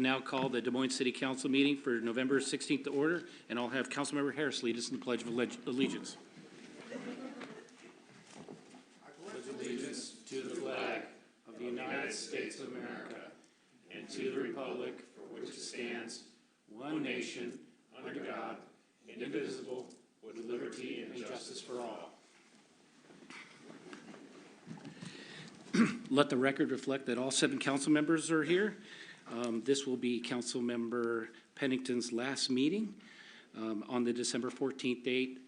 now call the Des Moines City Council meeting for November 16th to order, and I'll have Councilmember Harris lead us in the Pledge of Allegiance. I pledge allegiance to the flag of the United States of America and to the republic for which it stands, one nation, under God, indivisible, with liberty and justice for all. Let the record reflect that all 7 council members are here. This will be Councilmember Pennington's last meeting on the December 14th date.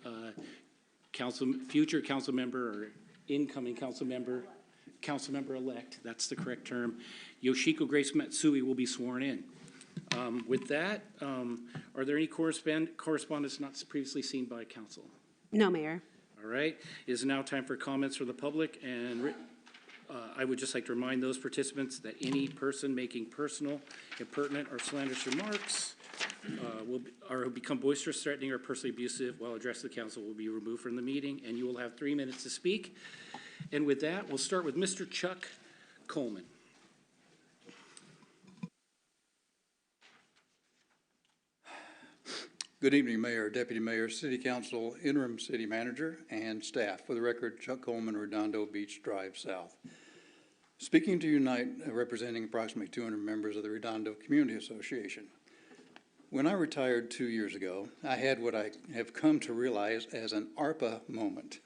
Future council member or incoming council member-elect, that's the correct term, Yoshiko Grace Matsui will be sworn in. With that, are there any correspondence not previously seen by council? No, Mayor. All right. It is now time for comments from the public, and I would just like to remind those participants that any person making personal, impertinent, or slanderous remarks or become boisterous, threatening, or personally abusive while addressing the council will be removed from the meeting, and you will have 3 minutes to speak. And with that, we'll start with Mr. Chuck Coleman. Good evening, Mayor, Deputy Mayor, City Council, Interim City Manager, and staff. For the record, Chuck Coleman, Redondo Beach Drive South. Speaking to you tonight, representing approximately 200 members of the Redondo Community Association. When I retired 2 years ago, I had what I have come to realize as an ARPA moment.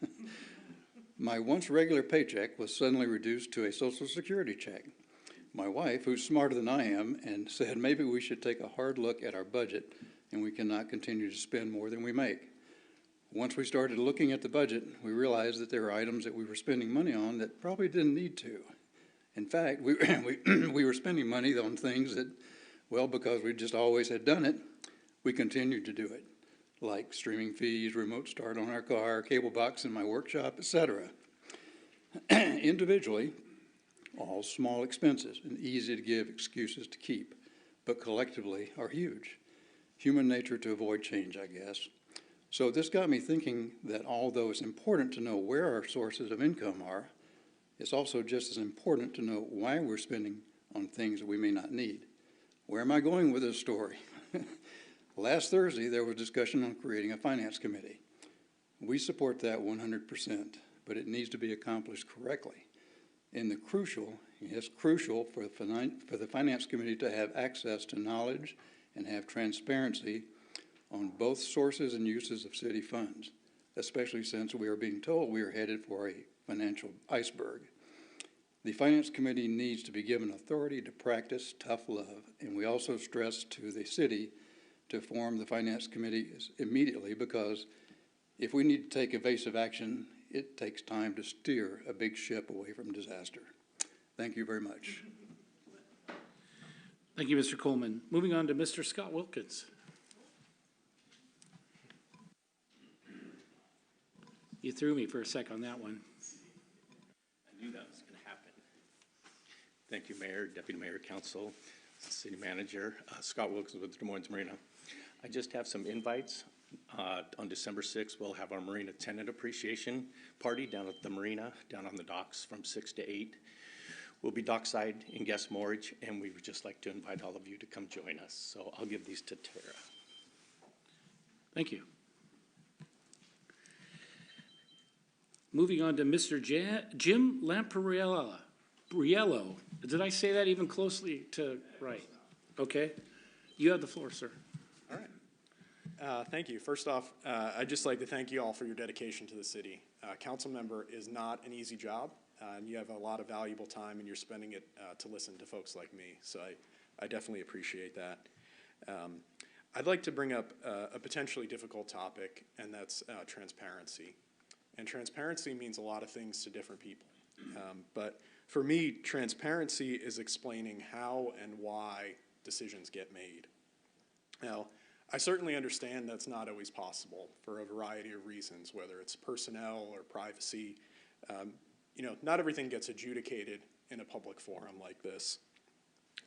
My once regular paycheck was suddenly reduced to a Social Security check. My wife, who's smarter than I am, and said maybe we should take a hard look at our budget and we cannot continue to spend more than we make. Once we started looking at the budget, we realized that there were items that we were spending money on that probably didn't need to. In fact, we were spending money on things that, well, because we just always had done it, we continued to do it, like streaming fees, remote start on our car, cable box in my workshop, etc. Individually, all small expenses and easy to give excuses to keep, but collectively are huge. Human nature to avoid change, I guess. So this got me thinking that although it's important to know where our sources of income are, it's also just as important to know why we're spending on things that we may not need. Where am I going with this story? Last Thursday, there was discussion on creating a finance committee. We support that 100%, but it needs to be accomplished correctly. And it's crucial for the finance committee to have access to knowledge and have transparency on both sources and uses of city funds, especially since we are being told we are headed for a financial iceberg. The Finance Committee needs to be given authority to practice tough love, and we also stress to the city to form the Finance Committee immediately, because if we need to take evasive action, it takes time to steer a big ship away from disaster. Thank you very much. Thank you, Mr. Coleman. Moving on to Mr. Scott Wilkins. You threw me for a sec on that one. I knew that was going to happen. Thank you, Mayor, Deputy Mayor, Council, City Manager. Scott Wilkins with Des Moines Marina. I just have some invites. On December 6th, we'll have our Marina Tenant Appreciation Party down at the Marina, down on the docks from 6 to 8. We'll be dockside in guest moorage, and we would just like to invite all of you to come join us. So I'll give these to Tara. Thank you. Moving on to Mr. Jim Lampriello. Did I say that even closely to right? Okay. You have the floor, sir. All right. Thank you. First off, I'd just like to thank you all for your dedication to the city. Council member is not an easy job, and you have a lot of valuable time, and you're spending it to listen to folks like me. So I definitely appreciate that. I'd like to bring up a potentially difficult topic, and that's transparency. And transparency means a lot of things to different people. But for me, transparency is explaining how and why decisions get made. Now, I certainly understand that's not always possible for a variety of reasons, whether it's personnel or privacy. You know, not everything gets adjudicated in a public forum like this.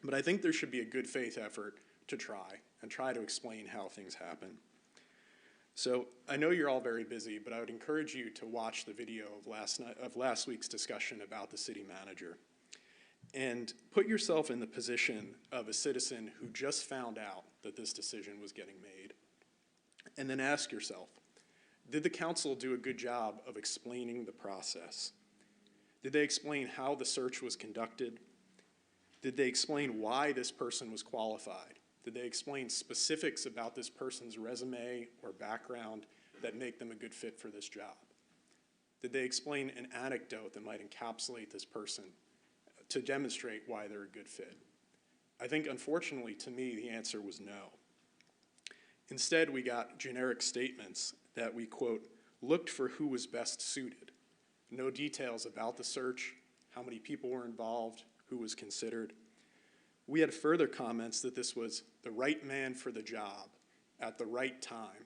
But I think there should be a good faith effort to try to explain how things happen. So I know you're all very busy, but I would encourage you to watch the video of last week's discussion about the city manager. And put yourself in the position of a citizen who just found out that this decision was getting made. And then ask yourself, did the council do a good job of explaining the process? Did they explain how the search was conducted? Did they explain why this person was qualified? Did they explain specifics about this person's resume or background that make them a good fit for this job? Did they explain an anecdote that might encapsulate this person to demonstrate why they're a good fit? I think, unfortunately, to me, the answer was no. Instead, we got generic statements that we, quote, looked for who was best suited. No details about the search, how many people were involved, who was considered. We had further comments that this was the right man for the job at the right time.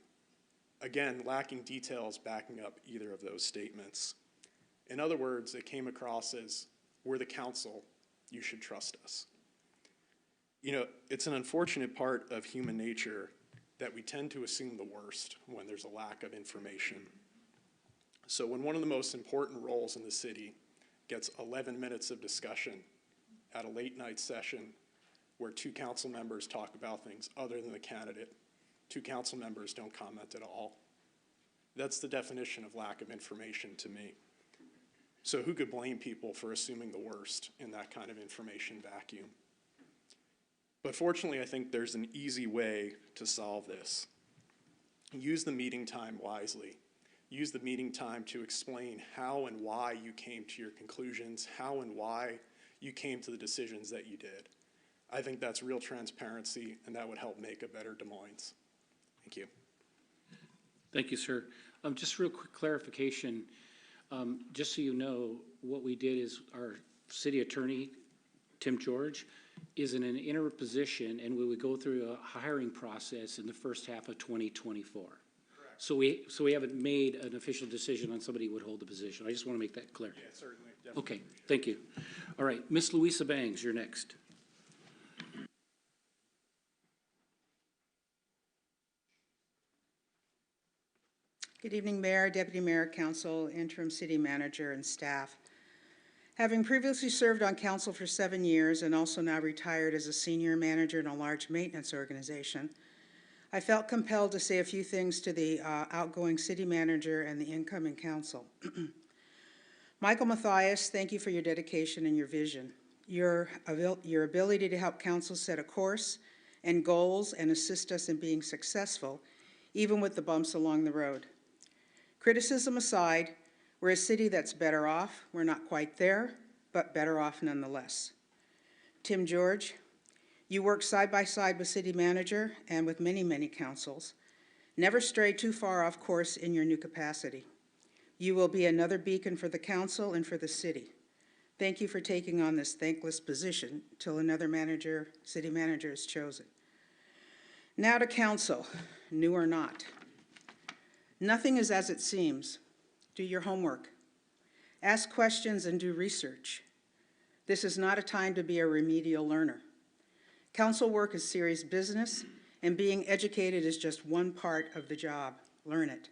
Again, lacking details backing up either of those statements. In other words, it came across as, we're the council, you should trust us. You know, it's an unfortunate part of human nature that we tend to assume the worst when there's a lack of information. So when one of the most important roles in the city gets 11 minutes of discussion at a late night session where 2 council members talk about things other than the candidate, 2 council members don't comment at all, that's the definition of lack of information to me. So who could blame people for assuming the worst in that kind of information vacuum? But fortunately, I think there's an easy way to solve this. Use the meeting time wisely. Use the meeting time to explain how and why you came to your conclusions, how and why you came to the decisions that you did. I think that's real transparency, and that would help make a better Des Moines. Thank you. Thank you, sir. Just real quick clarification. Just so you know, what we did is our city attorney, Tim George, is in an interim position, and we would go through a hiring process in the first half of 2024. Correct. So we haven't made an official decision on somebody who would hold the position. I just want to make that clear. Yeah, certainly. Definitely. Okay, thank you. All right, Miss Louisa Bangs, you're next. Good evening, Mayor, Deputy Mayor, Council, Interim City Manager, and staff. Having previously served on council for 7 years and also now retired as a senior manager in a large maintenance organization, I felt compelled to say a few things to the outgoing city manager and the incoming council. Michael Mathias, thank you for your dedication and your vision. Your ability to help council set a course and goals and assist us in being successful, even with the bumps along the road. Criticism aside, we're a city that's better off. We're not quite there, but better off nonetheless. Tim George, you work side by side with city manager and with many, many councils. Never stray too far off course in your new capacity. You will be another beacon for the council and for the city. Thank you for taking on this thankless position till another city manager is chosen. Now to council, new or not. Nothing is as it seems. Do your homework. Ask questions and do research. This is not a time to be a remedial learner. Council work is serious business, and being educated is just one part of the job. Learn it.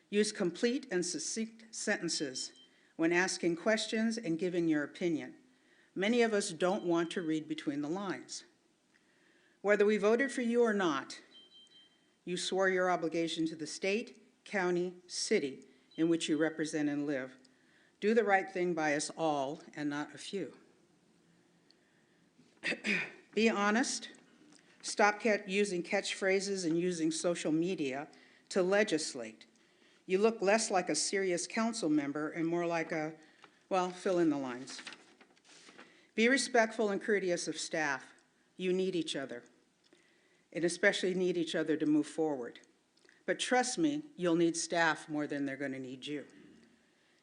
Use complete and succinct sentences when asking questions and giving your opinion. Many of us don't want to read between the lines. Whether we voted for you or not, you swore your obligation to the state, county, city in which you represent and live. Do the right thing by us all and not a few. Be honest. Stop using catchphrases and using social media to legislate. You look less like a serious council member and more like a, well, fill in the lines. Be respectful and courteous of staff. You need each other, and especially need each other to move forward. But trust me, you'll need staff more than they're going to need you.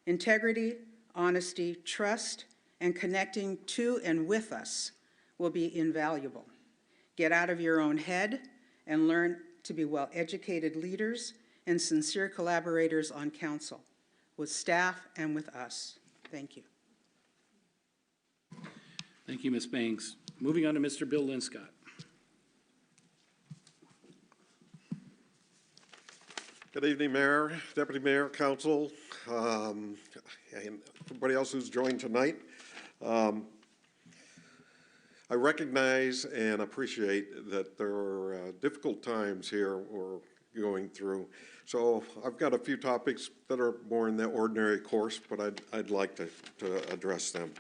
Integrity, honesty, trust, and connecting to and with us will be invaluable. Get out of your own head and learn to be well-educated leaders and sincere collaborators on council, with staff and with us. Thank you. Thank you, Ms. Bangs. Moving on to Mr. Bill Linscott. Good evening, Mayor, Deputy Mayor, Council, and everybody else who's joined tonight. I recognize and appreciate that there are difficult times here we're going through. So I've got a few topics that are more in the ordinary course, but I'd like to address them.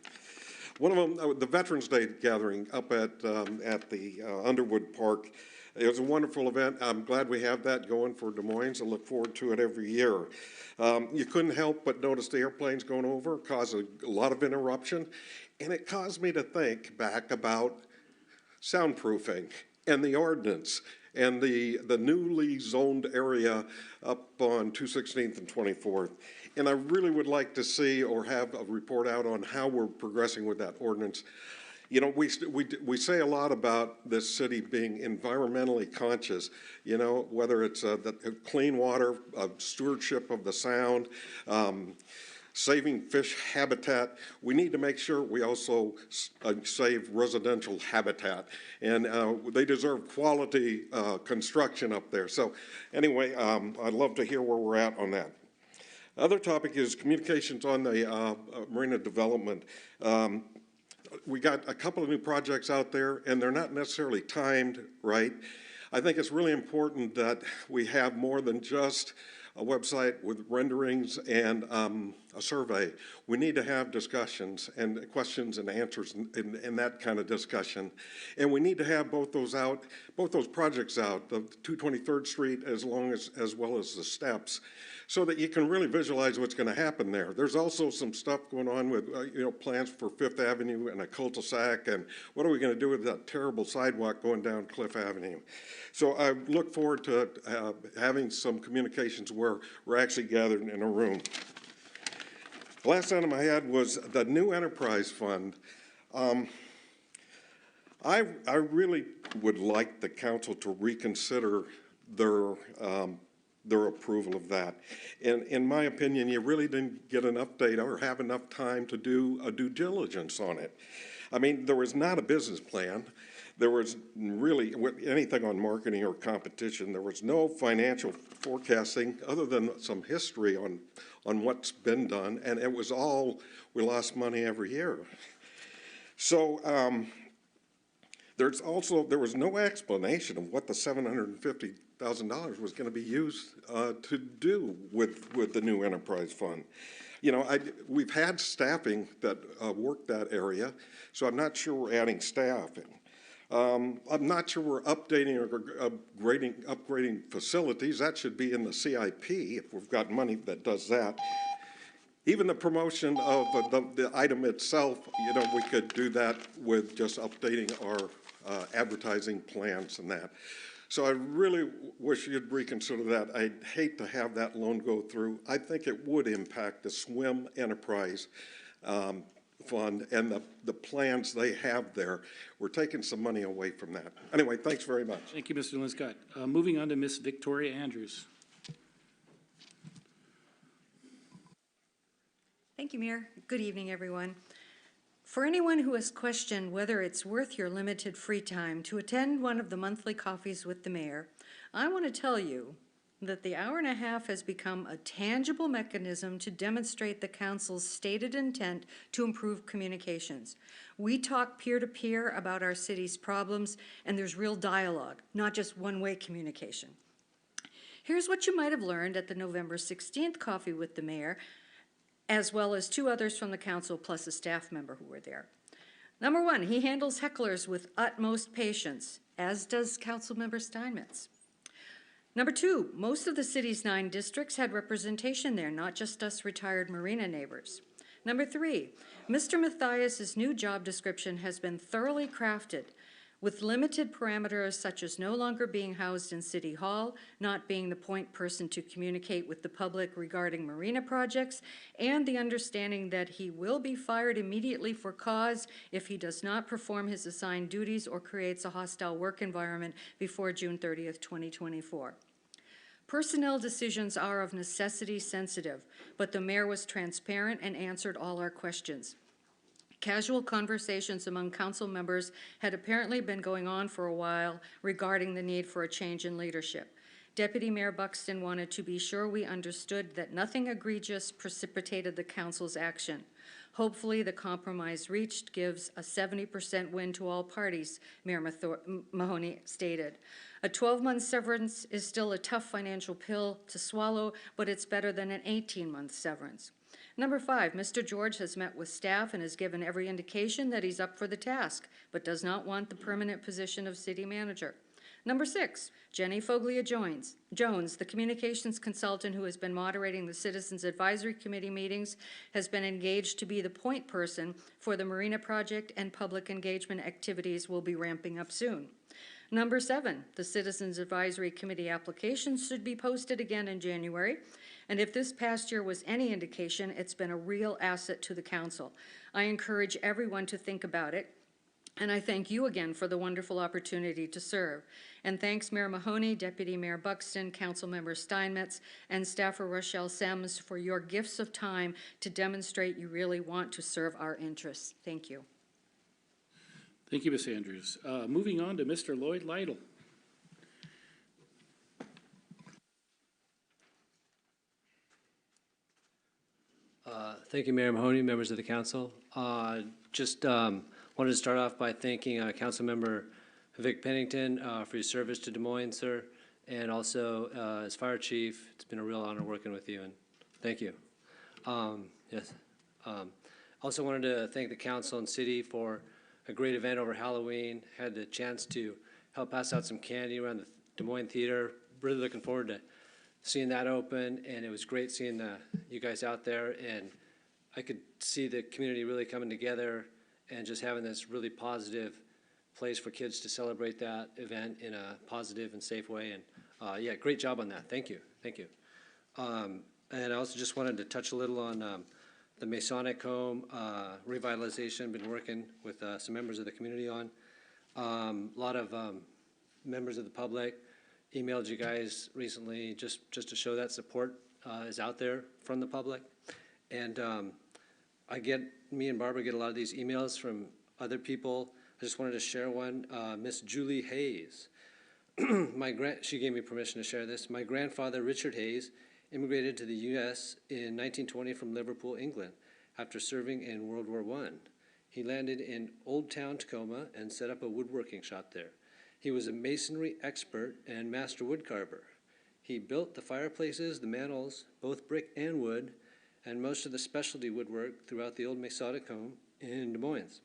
One of them, the Veterans Day gathering up at the Underwood Park. It was a wonderful event. I'm glad we have that going for Des Moines. I look forward to it every year. You couldn't help but notice the airplanes going over, caused a lot of interruption, and it caused me to think back about soundproofing and the ordinance and the newly zoned area up on 216th and 24th. And I really would like to see or have a report out on how we're progressing with that ordinance. You know, we say a lot about this city being environmentally conscious, you know, whether it's the clean water, stewardship of the sound, saving fish habitat. We need to make sure we also save residential habitat, and they deserve quality construction up there. So anyway, I'd love to hear where we're at on that. Other topic is communications on the marina development. We got a couple of new projects out there, and they're not necessarily timed right. I think it's really important that we have more than just a website with renderings and a survey. We need to have discussions and questions and answers in that kind of discussion. And we need to have both those projects out, the 223rd Street as well as the steps, so that you can really visualize what's going to happen there. There's also some stuff going on with plans for Fifth Avenue and a cul-de-sac, and what are we going to do with that terrible sidewalk going down Cliff Avenue? So I look forward to having some communications where we're actually gathered in a room. The last item I had was the new enterprise fund. I really would like the council to reconsider their approval of that. And in my opinion, you really didn't get an update or have enough time to do a due diligence on it. I mean, there was not a business plan. There was really anything on marketing or competition. There was no financial forecasting other than some history on what's been done, and it was all, we lost money every year. So there was no explanation of what the $750,000 was going to be used to do with the new enterprise fund. You know, we've had staffing that work that area, so I'm not sure we're adding staffing. I'm not sure we're updating or upgrading facilities. That should be in the CIP if we've got money that does that. Even the promotion of the item itself, you know, we could do that with just updating our advertising plans and that. So I really wish you'd reconsider that. I'd hate to have that loan go through. I think it would impact the swim enterprise fund and the plans they have there. We're taking some money away from that. Anyway, thanks very much. Thank you, Mr. Linscott. Moving on to Miss Victoria Andrews. Thank you, Mayor. Good evening, everyone. For anyone who has questioned whether it's worth your limited free time to attend one of the monthly coffees with the mayor, I want to tell you that the hour and a half has become a tangible mechanism to demonstrate the council's stated intent to improve communications. We talk peer-to-peer about our city's problems, and there's real dialogue, not just one-way communication. Here's what you might have learned at the November 16th coffee with the mayor, as well as two others from the council plus a staff member who were there. Number one, he handles hecklers with utmost patience, as does Councilmember Steinmetz. Number two, most of the city's 9 districts had representation there, not just us retired marina neighbors. Number three, Mr. Mathias's new job description has been thoroughly crafted with limited parameters such as no longer being housed in City Hall, not being the point person to communicate with the public regarding marina projects, and the understanding that he will be fired immediately for cause if he does not perform his assigned duties or creates a hostile work environment before June 30th, 2024. Personnel decisions are of necessity sensitive, but the mayor was transparent and answered all our questions. Casual conversations among council members had apparently been going on for a while regarding the need for a change in leadership. Deputy Mayor Buxton wanted to be sure we understood that nothing egregious precipitated the council's action. Hopefully, the compromise reached gives a 70% win to all parties, Mayor Mahoney stated. A 12-month severance is still a tough financial pill to swallow, but it's better than an 18-month severance. Number 5, Mr. George has met with staff and has given every indication that he's up for the task, but does not want the permanent position of city manager. Number 6, Jenny Foglia Jones, the communications consultant who has been moderating the Citizens Advisory Committee meetings, has been engaged to be the point person for the Marina project, and public engagement activities will be ramping up soon. Number 7, the Citizens Advisory Committee applications should be posted again in January. And if this past year was any indication, it's been a real asset to the council. I encourage everyone to think about it. And I thank you again for the wonderful opportunity to serve. And thanks Mayor Mahoney, Deputy Mayor Buxton, Councilmember Steinmetz, and staffer Rochelle Sims for your gifts of time to demonstrate you really want to serve our interests. Thank you. Thank you, Ms. Andrews. Moving on to Mr. Lloyd Lytle. Thank you, Mayor Mahoney, members of the council. Just wanted to start off by thanking Councilmember Vic Pennington for your service to Des Moines, sir, and also as fire chief. It's been a real honor working with you, and thank you. Yes. Also wanted to thank the council and city for a great event over Halloween. Had the chance to help pass out some candy around the Des Moines Theater. Really looking forward to seeing that open, and it was great seeing you guys out there, and I could see the community really coming together and just having this really positive place for kids to celebrate that event in a positive and safe way. And yeah, great job on that. Thank you. Thank you. And I also just wanted to touch a little on the Masonic home revitalization. Been working with some members of the community on. A lot of members of the public emailed you guys recently just to show that support is out there from the public. And me and Barbara get a lot of these emails from other people. I just wanted to share one. Miss Julie Hayes. She gave me permission to share this. My grandfather, Richard Hayes, immigrated to the U.S. in 1920 from Liverpool, England, after serving in World War I. He landed in Old Town, Tacoma, and set up a woodworking shop there. He was a masonry expert and master woodcarver. He built the fireplaces, the mantels, both brick and wood, and most of the specialty woodwork throughout the old Masonic home in Des Moines.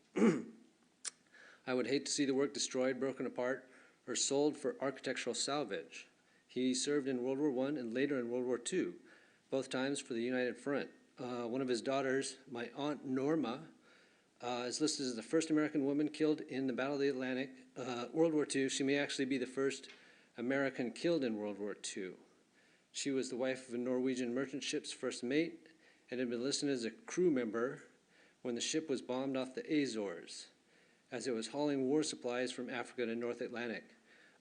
I would hate to see the work destroyed, broken apart, or sold for architectural salvage. He served in World War I and later in World War II, both times for the United Front. One of his daughters, my Aunt Norma, is listed as the first American woman killed in the Battle of the Atlantic, World War II. She may actually be the first American killed in World War II. She was the wife of a Norwegian merchant ship's first mate and had been listed as a crew member when the ship was bombed off the Azores, as it was hauling war supplies from Africa to North Atlantic.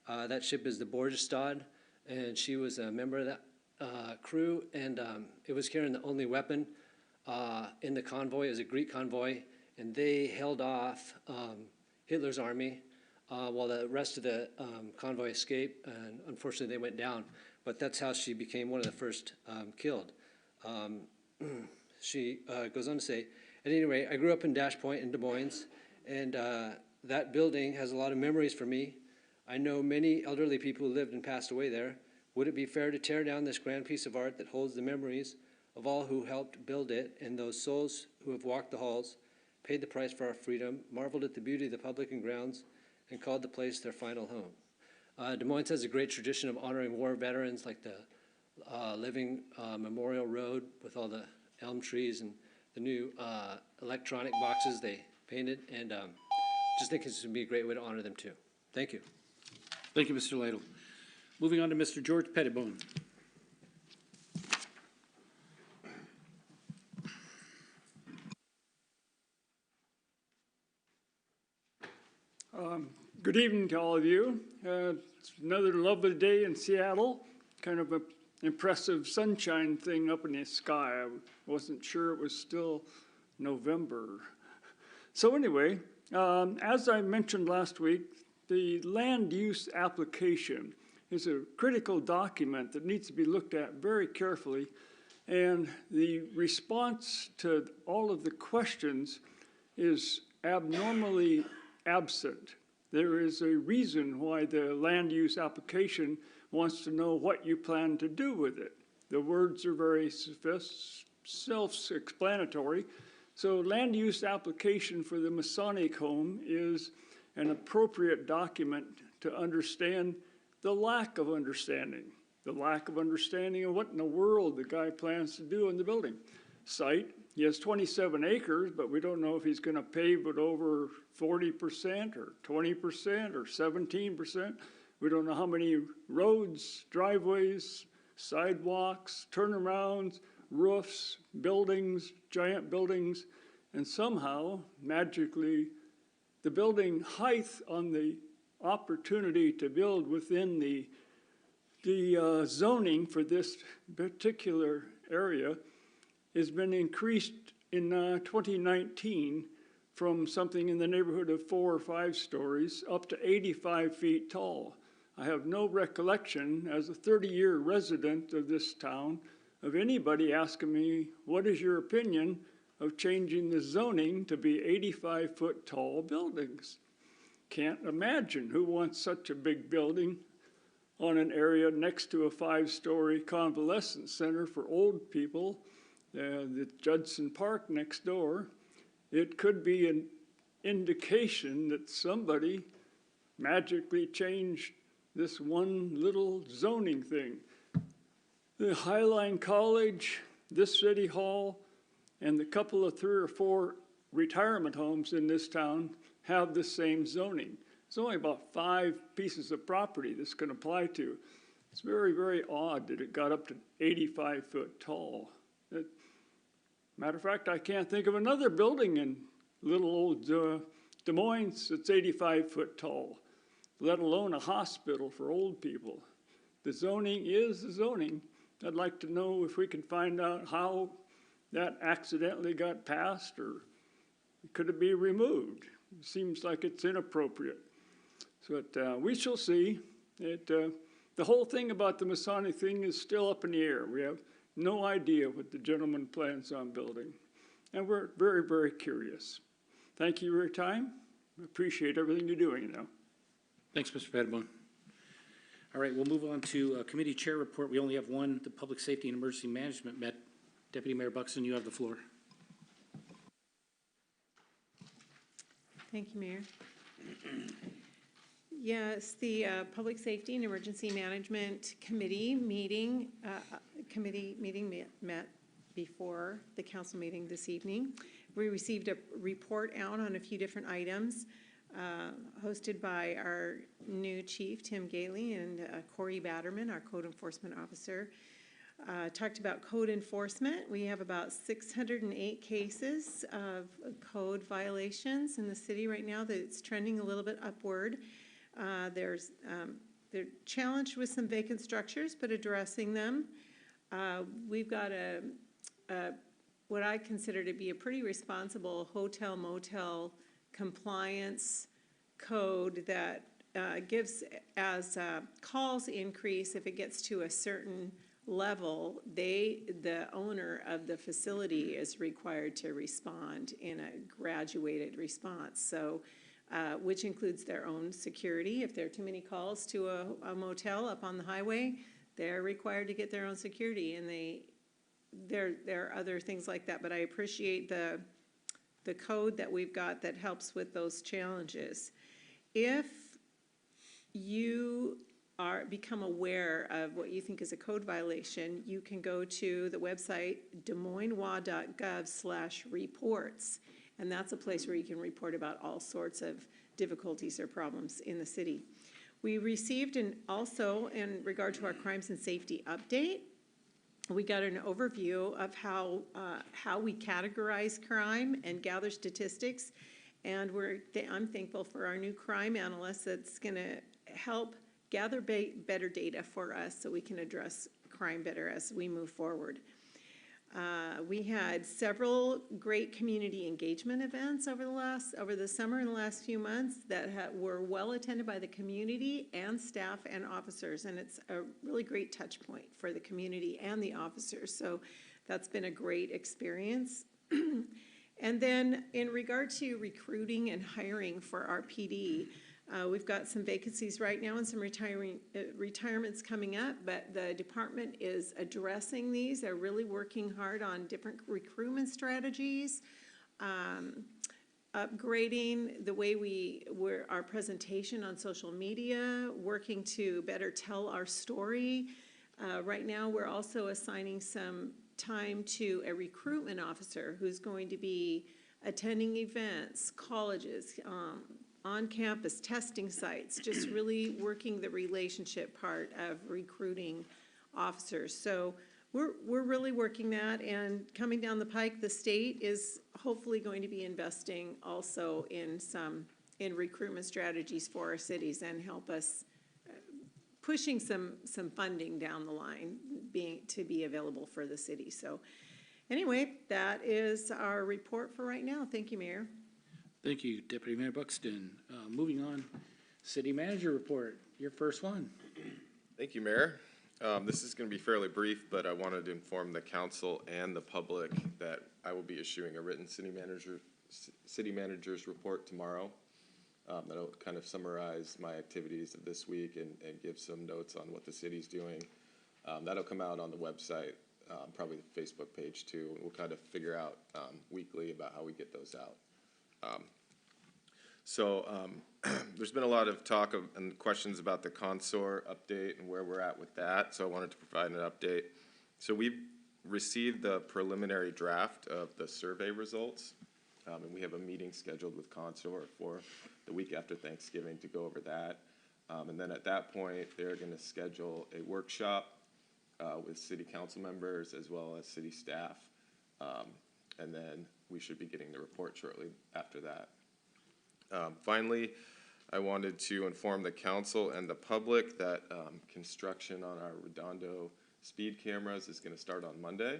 That ship is the Borgestad, and she was a member of that crew, and it was carrying the only weapon in the convoy. It was a Greek convoy, and they held off Hitler's army while the rest of the convoy escaped, and unfortunately they went down. But that's how she became one of the first killed. She goes on to say, at any rate, I grew up in Dash Point in Des Moines, and that building has a lot of memories for me. I know many elderly people who lived and passed away there. Would it be fair to tear down this grand piece of art that holds the memories of all who helped build it and those souls who have walked the halls, paid the price for our freedom, marveled at the beauty of the public and grounds, and called the place their final home? Des Moines has a great tradition of honoring war veterans, like the Living Memorial Road with all the elm trees and the new electronic boxes they painted, and just think this would be a great way to honor them too. Thank you. Thank you, Mr. Lytle. Moving on to Mr. George Pettibone. Good evening to all of you. It's another lovely day in Seattle. Kind of an impressive sunshine thing up in the sky. I wasn't sure it was still November. So anyway, as I mentioned last week, the land use application is a critical document that needs to be looked at very carefully And the response to all of the questions is abnormally absent. There is a reason why the land use application wants to know what you plan to do with it. The words are very self-explanatory. So land use application for the Masonic home is an appropriate document to understand the lack of understanding of what in the world the guy plans to do in the building. Site, he has 27 acres, but we don't know if he's gonna pave it over 40% or 20% or 17%. We don't know how many roads, driveways, sidewalks, turnarounds, roofs, buildings, giant buildings, and somehow, magically, the building height on the opportunity to build within the zoning for this particular area has been increased in 2019 from something in the neighborhood of 4 or 5 stories up to 85 feet tall. I have no recollection as a 30-year resident of this town of anybody asking me, what is your opinion of changing the zoning to be 85-foot tall buildings? Can't imagine who wants such a big building on an area next to a 5-story convalescent center for old people, the Judson Park next door. It could be an indication that somebody magically changed this one little zoning thing. The Highline College, this city hall, and the couple of 3 or 4 retirement homes in this town have the same zoning. It's only about 5 pieces of property this can apply to. It's very, very odd that it got up to 85 foot tall. Matter of fact, I can't think of another building in little old Des Moines that's 85 foot tall, let alone a hospital for old people. The zoning is the zoning. I'd like to know if we can find out how that accidentally got passed, or could it be removed? It seems like it's inappropriate. But we shall see. The whole thing about the Masonic thing is still up in the air. We have no idea what the gentleman plans on building. And we're very, very curious. Thank you for your time. I appreciate everything you're doing now. Thanks, Mr. Pettibone. All right, we'll move on to committee chair report. We only have one, the Public Safety and Emergency Management met. Deputy Mayor Buxton, you have the floor. Thank you, Mayor. Yes, the Public Safety and Emergency Management Committee meeting met before the council meeting this evening. We received a report out on a few different items, hosted by our new chief, Tim Gailey, and Corey Batterman, our code enforcement officer. Talked about code enforcement. We have about 608 cases of code violations in the city right now. That's trending a little bit upward. They're challenged with some vacant structures, but addressing them. We've got what I consider to be a pretty responsible hotel motel compliance code that gives, as calls increase, if it gets to a certain level, the owner of the facility is required to respond in a graduated response. So, which includes their own security. If there are too many calls to a motel up on the highway, they're required to get their own security, and there are other things like that. But I appreciate the code that we've got that helps with those challenges. If you become aware of what you think is a code violation, you can go to the website desmoineswa.gov/reports, and that's a place where you can report about all sorts of difficulties or problems in the city. We received also in regard to our crimes and safety update, we got an overview of how we categorize crime and gather statistics, and I'm thankful for our new crime analyst that's going to help gather better data for us so we can address crime better as we move forward. We had several great community engagement events over the summer and the last few months that were well attended by the community and staff and officers, and it's a really great touch point for the community and the officers. So that's been a great experience. And then in regard to recruiting and hiring for our PD, we've got some vacancies right now and some retirements coming up, but the department is addressing these. They're really working hard on different recruitment strategies, upgrading the way our presentation on social media, working to better tell our story. Right now, we're also assigning some time to a recruitment officer who's going to be attending events, colleges, on-campus testing sites, just really working the relationship part of recruiting officers. So we're really working that, and coming down the pike, the state is hopefully going to be investing also in recruitment strategies for our cities and help us pushing some funding down the line to be available for the city. So anyway, that is our report for right now. Thank you, Mayor. Thank you, Deputy Mayor Buxton. Moving on, City Manager report, your first one. Thank you, Mayor. This is going to be fairly brief, but I wanted to inform the council and the public that I will be issuing a written city manager's report tomorrow. That'll kind of summarize my activities of this week and give some notes on what the city's doing. That'll come out on the website, probably the Facebook page too. And we'll kind of figure out weekly about how we get those out. There's been a lot of talk and questions about the consor update and where we're at with that, so I wanted to provide an update. So we've received the preliminary draft of the survey results, and we have a meeting scheduled with consor for the week after Thanksgiving to go over that. And then at that point, they're going to schedule a workshop with city council members as well as city staff, and then we should be getting the report shortly after that. Finally, I wanted to inform the council and the public that construction on our Redondo speed cameras is going to start on Monday.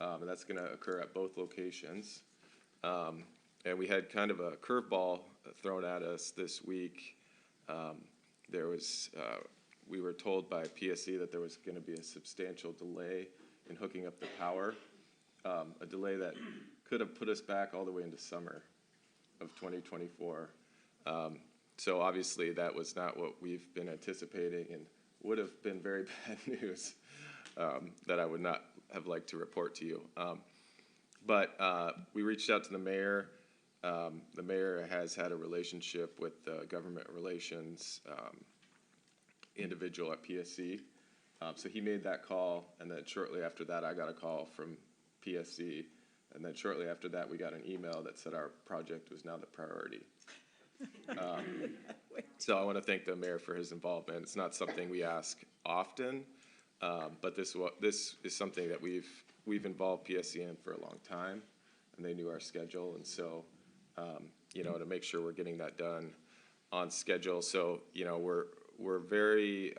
And that's going to occur at both locations. And we had kind of a curveball thrown at us this week. We were told by PSC that there was going to be a substantial delay in hooking up the power, a delay that could have put us back all the way into summer of 2024. So obviously that was not what we've been anticipating and would have been very bad news that I would not have liked to report to you. But we reached out to the mayor. The mayor has had a relationship with the government relations individual at PSC. So he made that call, and then shortly after that I got a call from PSC. And then shortly after that, we got an email that said our project was now the priority. So I want to thank the mayor for his involvement. It's not something we ask often, but this is something that we've involved PSC in for a long time, and they knew our schedule. And so, to make sure we're getting that done on schedule. So, we're very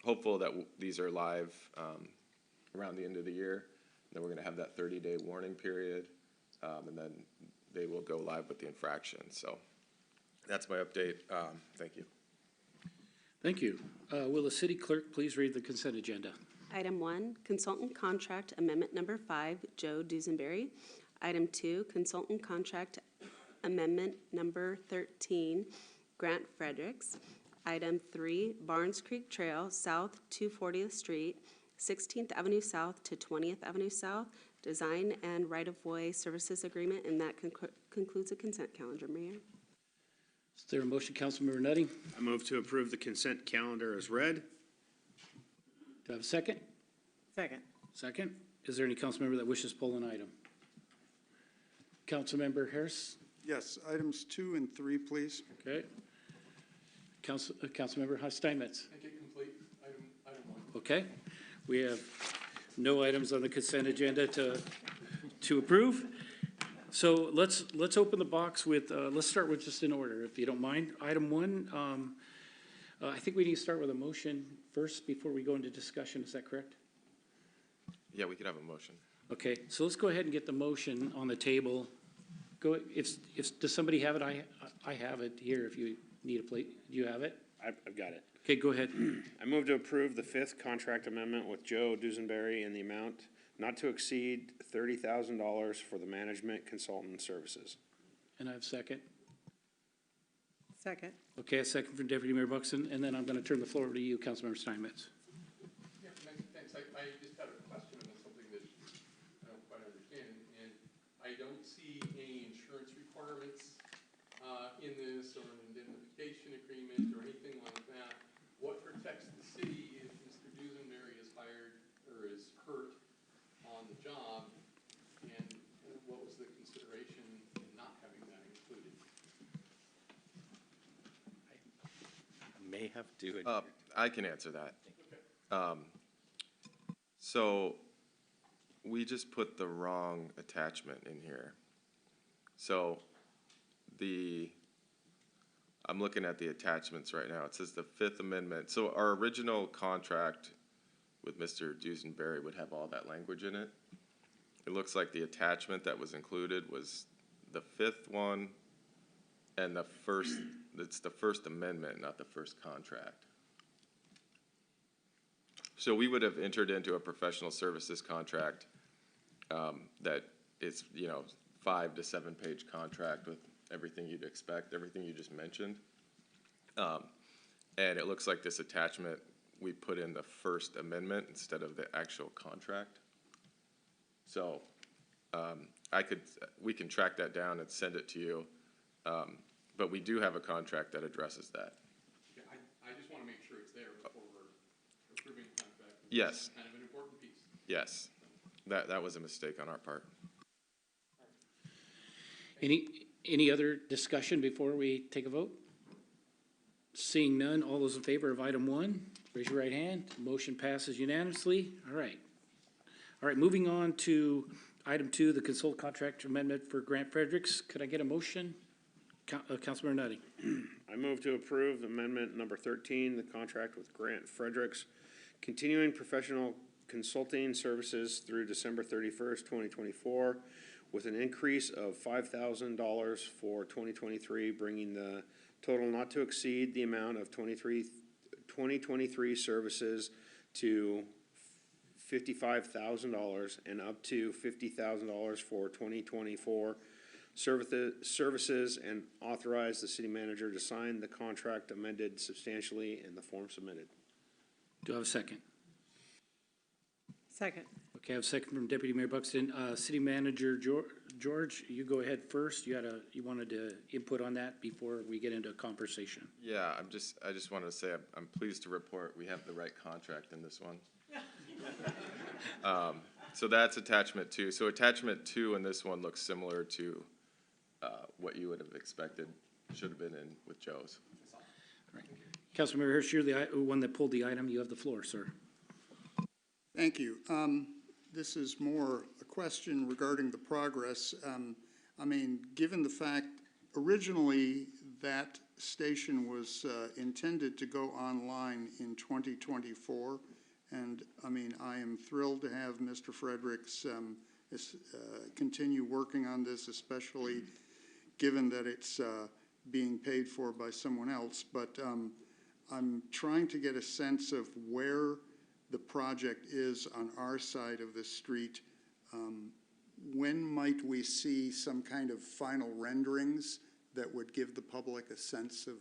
hopeful that these are live around the end of the year. Then we're going to have that 30-day warning period, and then they will go live with the infraction. So that's my update. Thank you. Thank you. Will the city clerk please read the consent agenda? Item 1, consultant contract amendment number 5, Joe Dusenberry. Item 2, consultant contract amendment number 13, Grant Fredericks. Item 3, Barnes Creek Trail, South 240th Street, 16th Avenue South to 20th Avenue South, design and right-of-way services agreement, and that concludes the consent calendar, Mayor. Is there a motion, Councilmember Nutting? I move to approve the consent calendar as read. Do I have a second? Second. Second. Is there any council member that wishes to pull an item? Councilmember Harris? Yes, items 2 and 3, please. Okay. Councilmember Steinmetz? Make it complete, item 1. Okay. We have no items on the consent agenda to approve. So let's open the box with, let's start with just in order, if you don't mind. Item 1, I think we need to start with a motion first before we go into discussion. Is that correct? Yeah, we could have a motion. Okay, so let's go ahead and get the motion on the table. Does somebody have it? I have it here if you need a plate. Do you have it? I've got it. Okay, go ahead. I move to approve the 5th contract amendment with Joe Dusenberry in the amount not to exceed $30,000 for the management consultant services. And I have a second. Second. Okay, a second from Deputy Mayor Buxton, and then I'm going to turn the floor over to you, Councilmember Steinmetz. Yeah, thanks. I just had a question on something that I don't quite understand, and I don't see any insurance requirements in this, or an indemnification agreement, or anything like that. What protects the city if Mr. Dusenberry is hired or is hurt on the job, and what was the consideration in not having that included? May have to. I can answer that. So we just put the wrong attachment in here. So I'm looking at the attachments right now. It says the Fifth Amendment. So our original contract with Mr. Dusenberry would have all that language in it. It looks like the attachment that was included was the fifth one and the first, it's the First Amendment, not the first contract. So we would have entered into a professional services contract that is, 5 to 7 page contract with everything you'd expect, everything you just mentioned. And it looks like this attachment, we put in the First Amendment instead of the actual contract. So we can track that down and send it to you. But we do have a contract that addresses that. Okay, I just want to make sure it's there before we're approving the contract. Yes. It's kind of an important piece. Yes. That was a mistake on our part. Any other discussion before we take a vote? Seeing none, all those in favor of item 1, raise your right hand. Motion passes unanimously. All right. All right, moving on to item 2, the consult contract amendment for Grant Fredericks. Could I get a motion? Councilmember Nutting. I move to approve amendment number 13, the contract with Grant Fredericks, continuing professional consulting services through December 31st, 2024, with an increase of $5,000 for 2023, bringing the total not to exceed the amount of 2023 services to $55,000 and up to $50,000 for 2024 services, and authorize the city manager to sign the contract amended substantially in the form submitted. Do I have a second? Second. Okay, I have a second from Deputy Mayor Buxton. City Manager George, you go ahead first. You wanted to input on that before we get into a conversation. Yeah, I just wanted to say I'm pleased to report we have the right contract in this one. So that's attachment 2. So attachment 2 in this one looks similar to what you would have expected, should have been in with Joe's. Right. Councilmember Hirsch, you're the one that pulled the item. You have the floor, sir. Thank you. This is more a question regarding the progress. Given the fact originally that station was intended to go online in 2024, and I am thrilled to have Mr. Fredericks continue working on this, especially given that it's being paid for by someone else. But I'm trying to get a sense of where the project is on our side of the street. When might we see some kind of final renderings that would give the public a sense of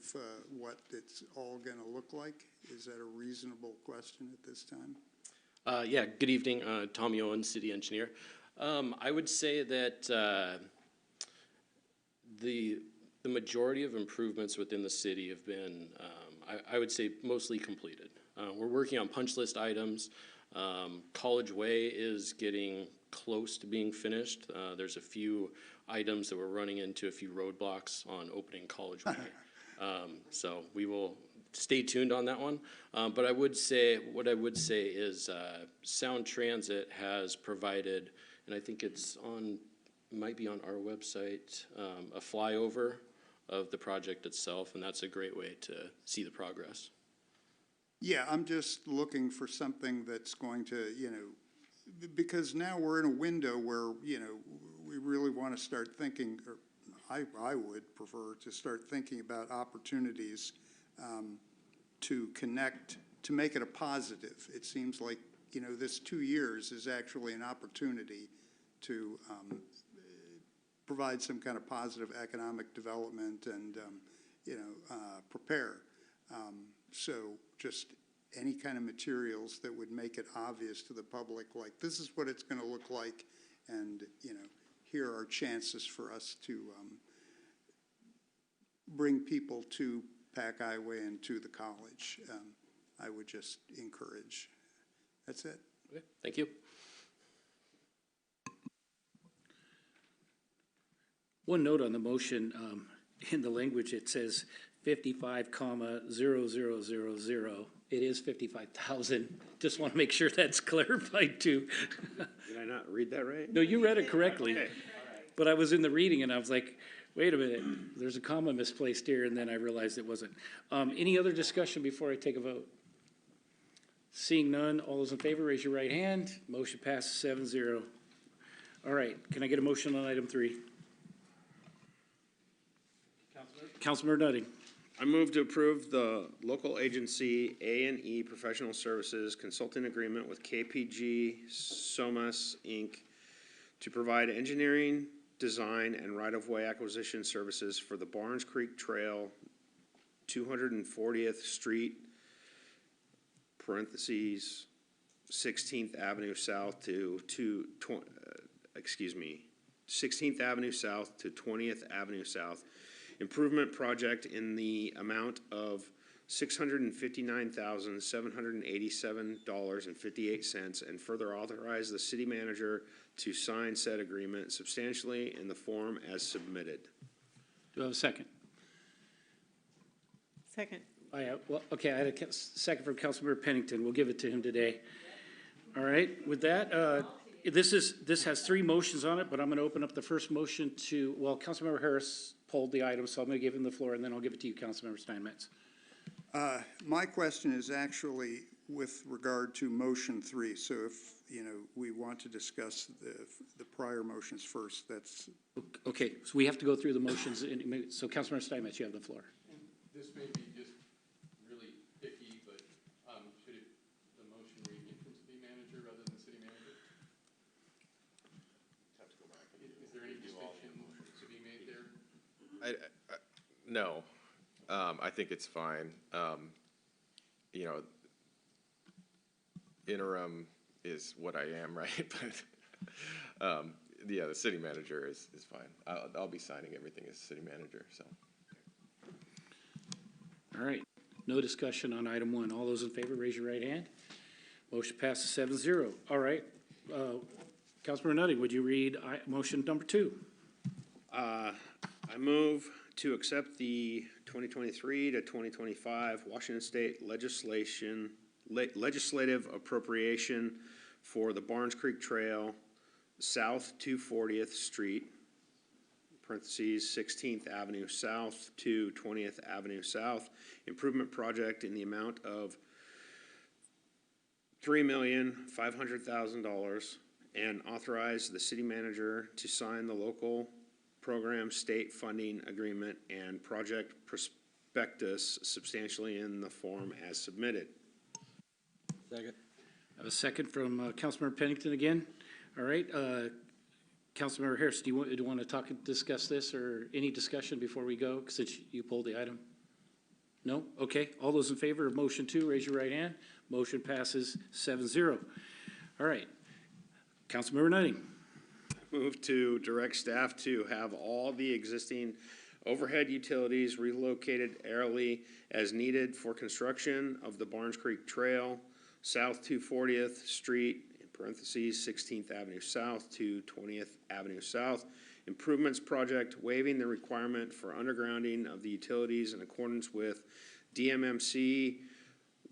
what it's all going to look like? Is that a reasonable question at this time? Yeah, good evening, Tommy Owen, City Engineer. I would say that the majority of improvements within the city have been, I would say, mostly completed. We're working on punch list items. College Way is getting close to being finished. There's a few items that we're running into a few roadblocks on opening College Way. So we will stay tuned on that one. But what I would say is Sound Transit has provided, and I think it's might be on our website, a flyover of the project itself, and that's a great way to see the progress. Yeah, I'm just looking for something that's going to, because now we're in a window where, we really want to start thinking, or I would prefer to start thinking about opportunities to connect, to make it a positive. It seems like, you know, this 2 years is actually an opportunity to provide some kind of positive economic development and, prepare. So just any kind of materials that would make it obvious to the public, like this is what it's going to look like, and, here are chances for us to bring people to Pack Highway and to the college. I would just encourage. That's it. Okay, thank you. One note on the motion, in the language, it says 55,000. It is 55,000. Just want to make sure that's clarified too. Did I not read that right? No, you read it correctly. Okay. But I was in the reading and I was like, wait a minute, there's a comma misplaced here, and then I realized it wasn't. Any other discussion before I take a vote? Seeing none, all those in favor, raise your right hand. Motion passes 7-0. All right, can I get a motion on item 3? Councilmember Nutting. I move to approve the local agency A&E Professional Services Consulting Agreement with KPG Somas, Inc. to provide engineering, design, and right-of-way acquisition services for the Barnes Creek Trail, 240th Street, parentheses, 16th Avenue South to 16th Avenue South to 20th Avenue South, improvement project in the amount of $659,787.58, and further authorize the city manager to sign said agreement substantially in the form as submitted. Do I have a second? Second. I had a second from Councilmember Pennington. We'll give it to him today. All right, with that, this has 3 motions on it, but I'm going to open up the first motion to, well, Councilmember Harris pulled the item, so I'm going to give him the floor, and then I'll give it to you, Councilmember Steinmetz. My question is actually with regard to motion 3. So if, we want to discuss the prior motions first, that's. Okay, so we have to go through the motions. So Councilmember Steinmetz, you have the floor. This may be just really picky, but should the motion read interim city manager rather than city manager? Is there any distinction to be made there? No, I think it's fine. Interim is what I am, right? But, yeah, the city manager is fine. I'll be signing everything as city manager, so. All right, no discussion on item 1. All those in favor, raise your right hand. Motion passes 7-0. All right, Councilmember Nutting, would you read motion number 2? I move to accept the 2023 to 2025 Washington State legislative appropriation for the Barnes Creek Trail, South 240th Street, parentheses, 16th Avenue South to 20th Avenue South, improvement project in the amount of $3,500,000, and authorize the city manager to sign the local program state funding agreement and project prospectus substantially in the form as submitted. Second. I have a second from Councilmember Pennington again. All right, Councilmember Harris, do you want to discuss this, or any discussion before we go, since you pulled the item? No? Okay. All those in favor of motion 2, raise your right hand. Motion passes 7-0. All right. Councilmember Nutting. Move to direct staff to have all the existing overhead utilities relocated airily as needed for construction of the Barnes Creek Trail, South 240th Street, in parentheses, 16th Avenue South to 20th Avenue South. Improvements project waiving the requirement for undergrounding of the utilities in accordance with DMMC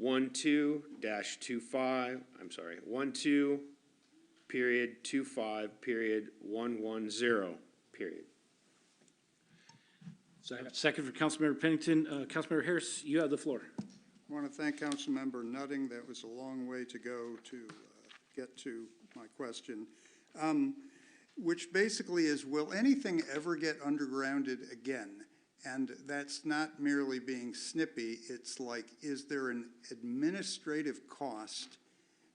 12-25, 12.25.110. Second for Councilmember Pennington. Councilmember Harris, you have the floor. I want to thank Councilmember Nutting. That was a long way to go to get to my question, which basically is, will anything ever get undergrounded again? And that's not merely being snippy. It's like, is there an administrative cost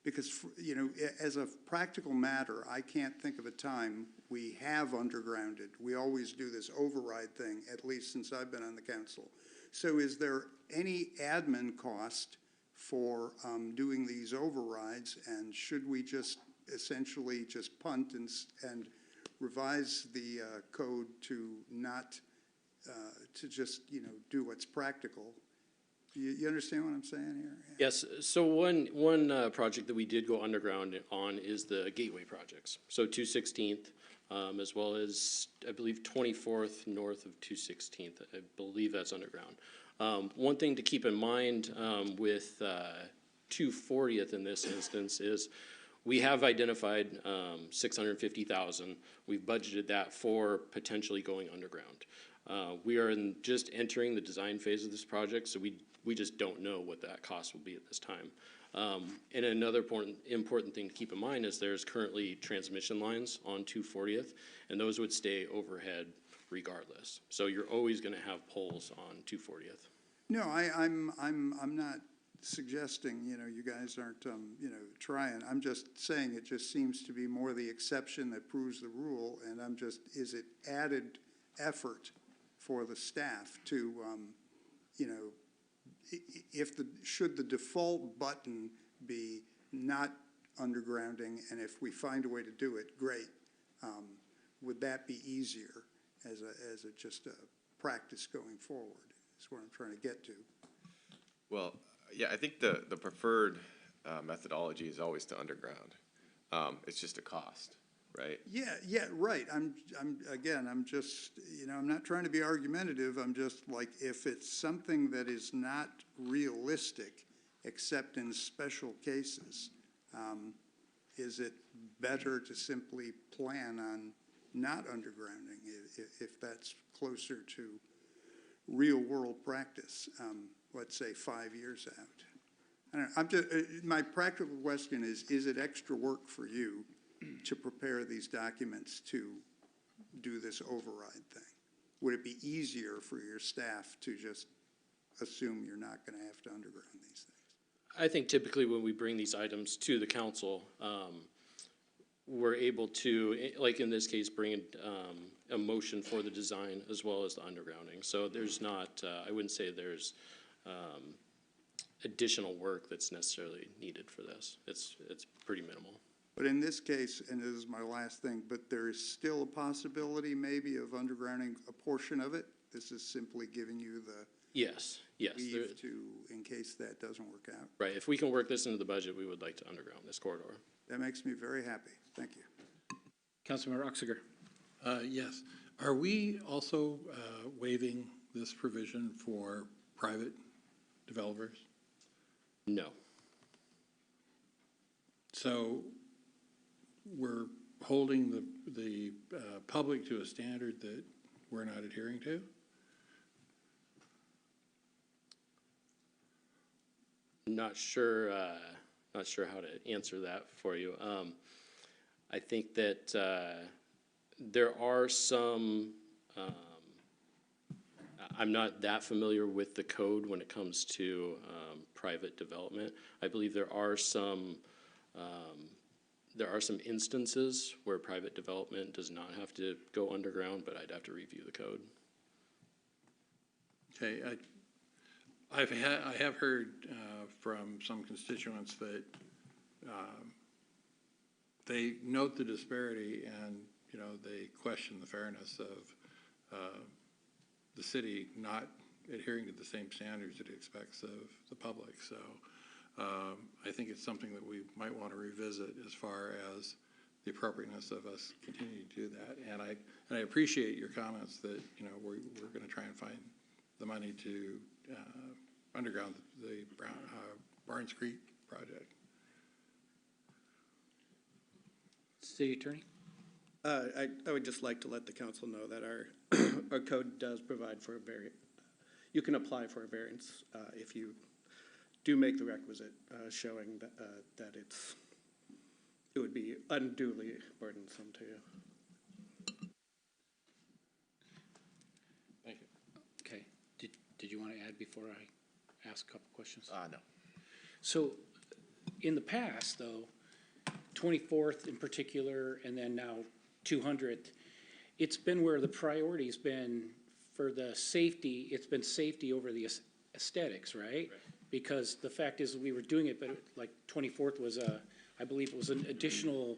Because, you know, as a practical matter, I can't think of a time we have undergrounded. We always do this override thing, at least since I've been on the council. So is there any admin cost for doing these overrides? And should we just essentially just punt and revise the code to not, to just, you know, do what's practical? You understand what I'm saying here? Yes, so one project that we did go underground on is the gateway projects. So 216th, as well as, I believe, 24th north of 216th. I believe that's underground. One thing to keep in mind with 240th in this instance is we have identified $650,000. We've budgeted that for potentially going underground. We are just entering the design phase of this project, so we just don't know what that cost will be at this time. And another important thing to keep in mind is there's currently transmission lines on 240th, and those would stay overhead regardless. So you're always going to have poles on 240th. No, I'm not suggesting, you know, you guys aren't, you know, trying. I'm just saying it just seems to be more the exception that proves the rule, and I'm just, is it added effort for the staff to, you know, should the default button be not undergrounding, and if we find a way to do it, great. Would that be easier as just a practice going forward, is what I'm trying to get to. Well, yeah, I think the preferred methodology is always to underground. It's just a cost, right? Yeah, right. I'm just, you know, I'm not trying to be argumentative. I'm just like, if it's something that is not realistic, except in special cases, is it better to simply plan on not undergrounding if that's closer to real world practice, let's say 5 years out? I don't know, I'm just, my practical question is it extra work for you to prepare these documents to do this override thing? Would it be easier for your staff to just assume you're not going to have to underground these things? I think typically when we bring these items to the council, we're able to, like in this case, bring a motion for the design as well as the undergrounding. So there's not, I wouldn't say there's additional work that's necessarily needed for this. It's pretty minimal. But in this case, and this is my last thing, but there is still a possibility maybe of undergrounding a portion of it? This is simply giving you the Yes. leave to, in case that doesn't work out. Right, if we can work this into the budget, we would like to underground this corridor. That makes me very happy. Thank you. Councilmember Oxiger. Yes. Are we also waiving this provision for private developers? No. So we're holding the public to a standard that we're not adhering to? Not sure how to answer that for you. I think that there are some, I'm not that familiar with the code when it comes to private development. I believe there are some instances where private development does not have to go underground, but I'd have to review the code. Okay, I have heard from some constituents that they note the disparity and, you know, they question the fairness of the city not adhering to the same standards it expects of the public. So I think it's something that we might want to revisit as far as the appropriateness of us continuing to do that. And I appreciate your comments that, you know, we're going to try and find the money to underground the Barnes Creek project. City Attorney? I would just like to let the council know that our code does provide for a variance. You can apply for a variance if you do make the requisite showing that it would be unduly burdensome to you. Thank you. Okay. Did you want to add before I ask a couple questions? No. So in the past, though, 24th in particular, and then now 200th, it's been where the priority's been for the safety, it's been safety over the aesthetics, right? Because the fact is, we were doing it, but like 24th was I believe it was an additional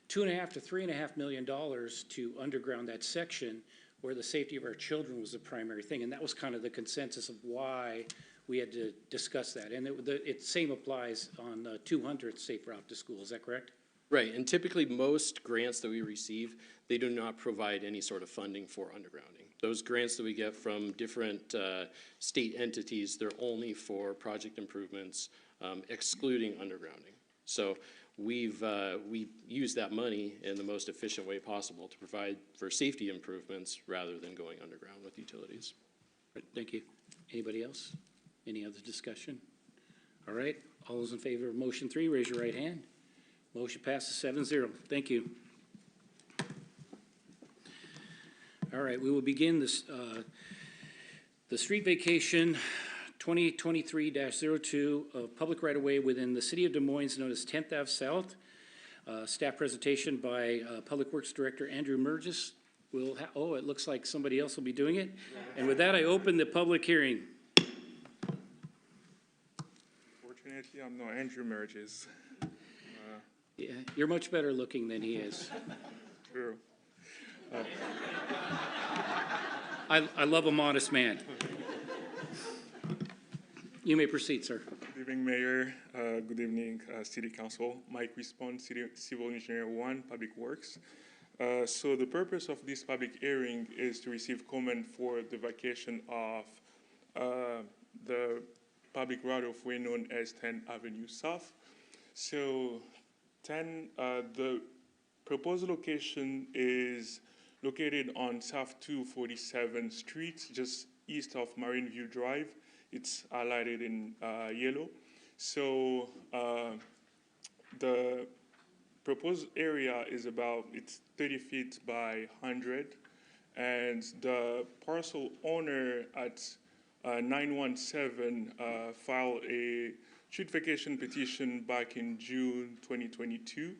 $2.5 to $3.5 million to underground that section where the safety of our children was the primary thing. And that was kind of the consensus of why we had to discuss that. And it same applies on the 200th Safe Route to School, is that correct? Right, and typically most grants that we receive, they do not provide any sort of funding for undergrounding. Those grants that we get from different state entities, they're only for project improvements, excluding undergrounding. So we use that money in the most efficient way possible to provide for safety improvements rather than going underground with utilities. Right, thank you. Anybody else? Any other discussion? All right, all those in favor of motion 3, raise your right hand. Motion passes 7-0. Thank you. All right, we will begin this, the street vacation 2023-02 of public right-of-way within the city of Des Moines known as 10th Ave South. Staff presentation by Public Works Director Andrew Mergis. Oh, it looks like somebody else will be doing it. And with that, I open the public hearing. Fortunately, I'm not Andrew Mergis. Yeah, you're much better looking than he is. True. I love a modest man. You may proceed, sir. Good evening, Mayor. Good evening, City Council. Mike Response, Civil Engineer 1, Public Works. So the purpose of this public hearing is to receive comment for the vacation of the public right-of-way known as 10th Avenue South. So the proposed location is located on South 247th Street, just east of Marine View Drive. It's highlighted in yellow. So the proposed area is it's 30 feet by 100. And the parcel owner at 917 filed a street vacation petition back in June 2022,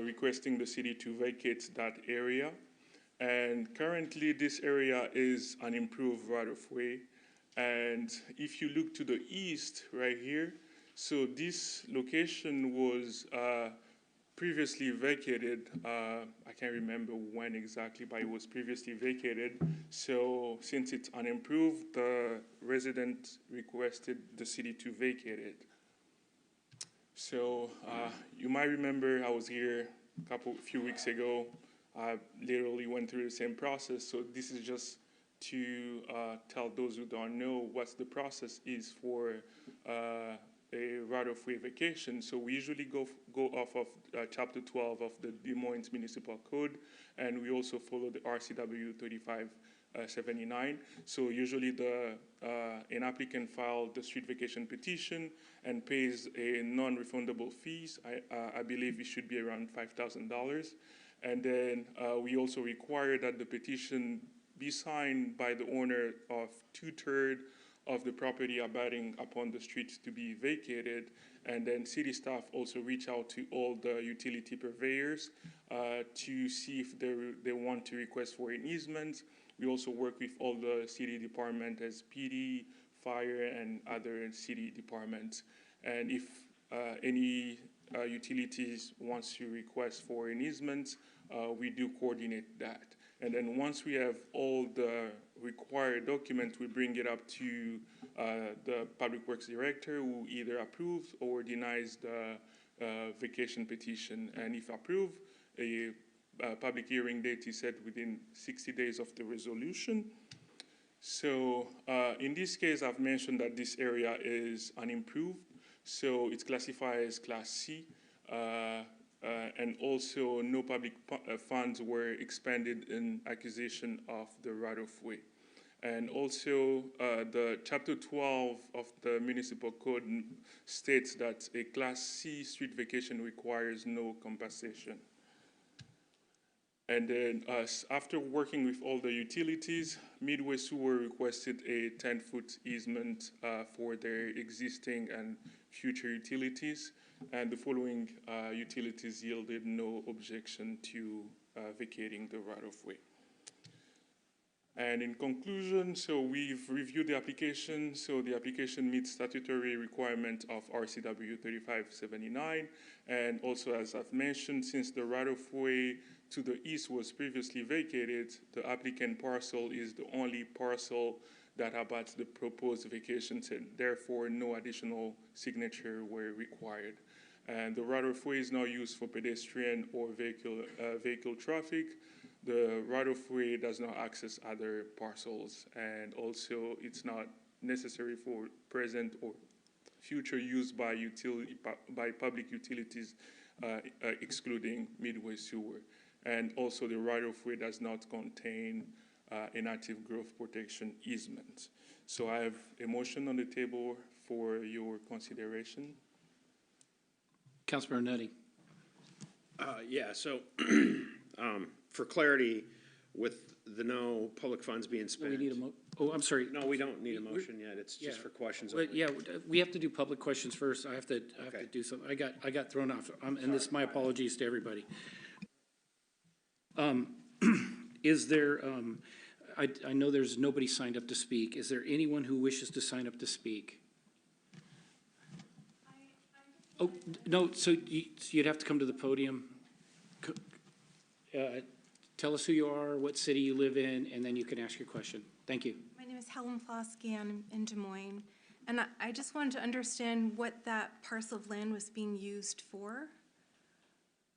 requesting the city to vacate that area. And currently this area is an improved right-of-way. And if you look to the east right here, so this location was previously vacated. I can't remember when exactly, but it was previously vacated. So since it's unimproved, the resident requested the city to vacate it. So you might remember I was here a few weeks ago. I literally went through the same process. So this is just to tell those who don't know what the process is for a right-of-way vacation. So we usually go off of Chapter 12 of the Des Moines Municipal Code, and we also follow the RCW 3579. So usually an applicant files the street vacation petition and pays a non-refundable fees. I believe it should be around $5,000. And then we also require that the petition be signed by the owner of 2/3 of the property abutting upon the street to be vacated. And then city staff also reach out to all the utility purveyors to see if they want to request for an easement. We also work with all the city departments as PD, fire, and other city departments. And if any utilities wants to request for an easement, we do coordinate that. And then once we have all the required documents, we bring it up to the Public Works Director, who either approves or denies the vacation petition. And if approved, a public hearing date is set within 60 days of the resolution. So in this case, I've mentioned that this area is unimproved. So it's classified as Class C. And also no public funds were expended in acquisition of the right-of-way. And also the Chapter 12 of the Municipal Code states that a Class C street vacation requires no compensation. And then after working with all the utilities, Midway Sewer requested a 10-foot easement for their existing and future utilities. and the following utilities yielded no objection to vacating the right-of-way. And in conclusion, so we've reviewed the application. So the application meets statutory requirement of RCW 3579. And also, as I've mentioned, since the right-of-way to the east was previously vacated, the applicant parcel is the only parcel that abuts the proposed vacations, and therefore no additional signature were required. And the right-of-way is now used for pedestrian or vehicle traffic. The right-of-way does not access other parcels, and also it's not necessary for present or future use by public utilities, excluding Midway Sewer. And also the right-of-way does not contain an active growth protection easement. So I have a motion on the table for your consideration. Councilmember Nutty. Yeah, so for clarity, with the no public funds being spent. We need a oh, I'm sorry. No, we don't need a motion yet. It's just for questions. But yeah, we have to do public questions first. I have to do something. I got thrown off. And this, my apologies to everybody. Is there, I know there's nobody signed up to speak. Is there anyone who wishes to sign up to speak? Oh, no, so you'd have to come to the podium. Tell us who you are, what city you live in, and then you can ask your question. Thank you. My name is Helen Flosky. I'm in Des Moines. And I just wanted to understand what that parcel of land was being used for.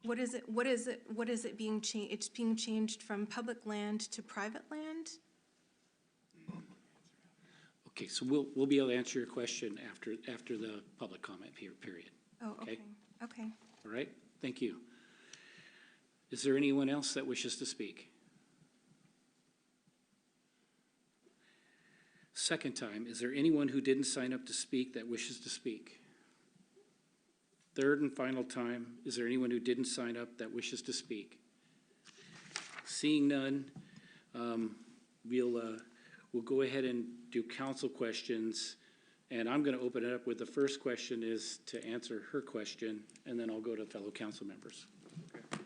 What is it being changed? It's being changed from public land to private land? Okay, so we'll be able to answer your question after the public comment period. Oh, okay. Okay. All right, thank you. Is there anyone else that wishes to speak? Second time, is there anyone who didn't sign up to speak that wishes to speak? Third and final time, is there anyone who didn't sign up that wishes to speak? Seeing none, we'll go ahead and do council questions. And I'm going to open it up with the first question is to answer her question, and then I'll go to fellow council members. Okay.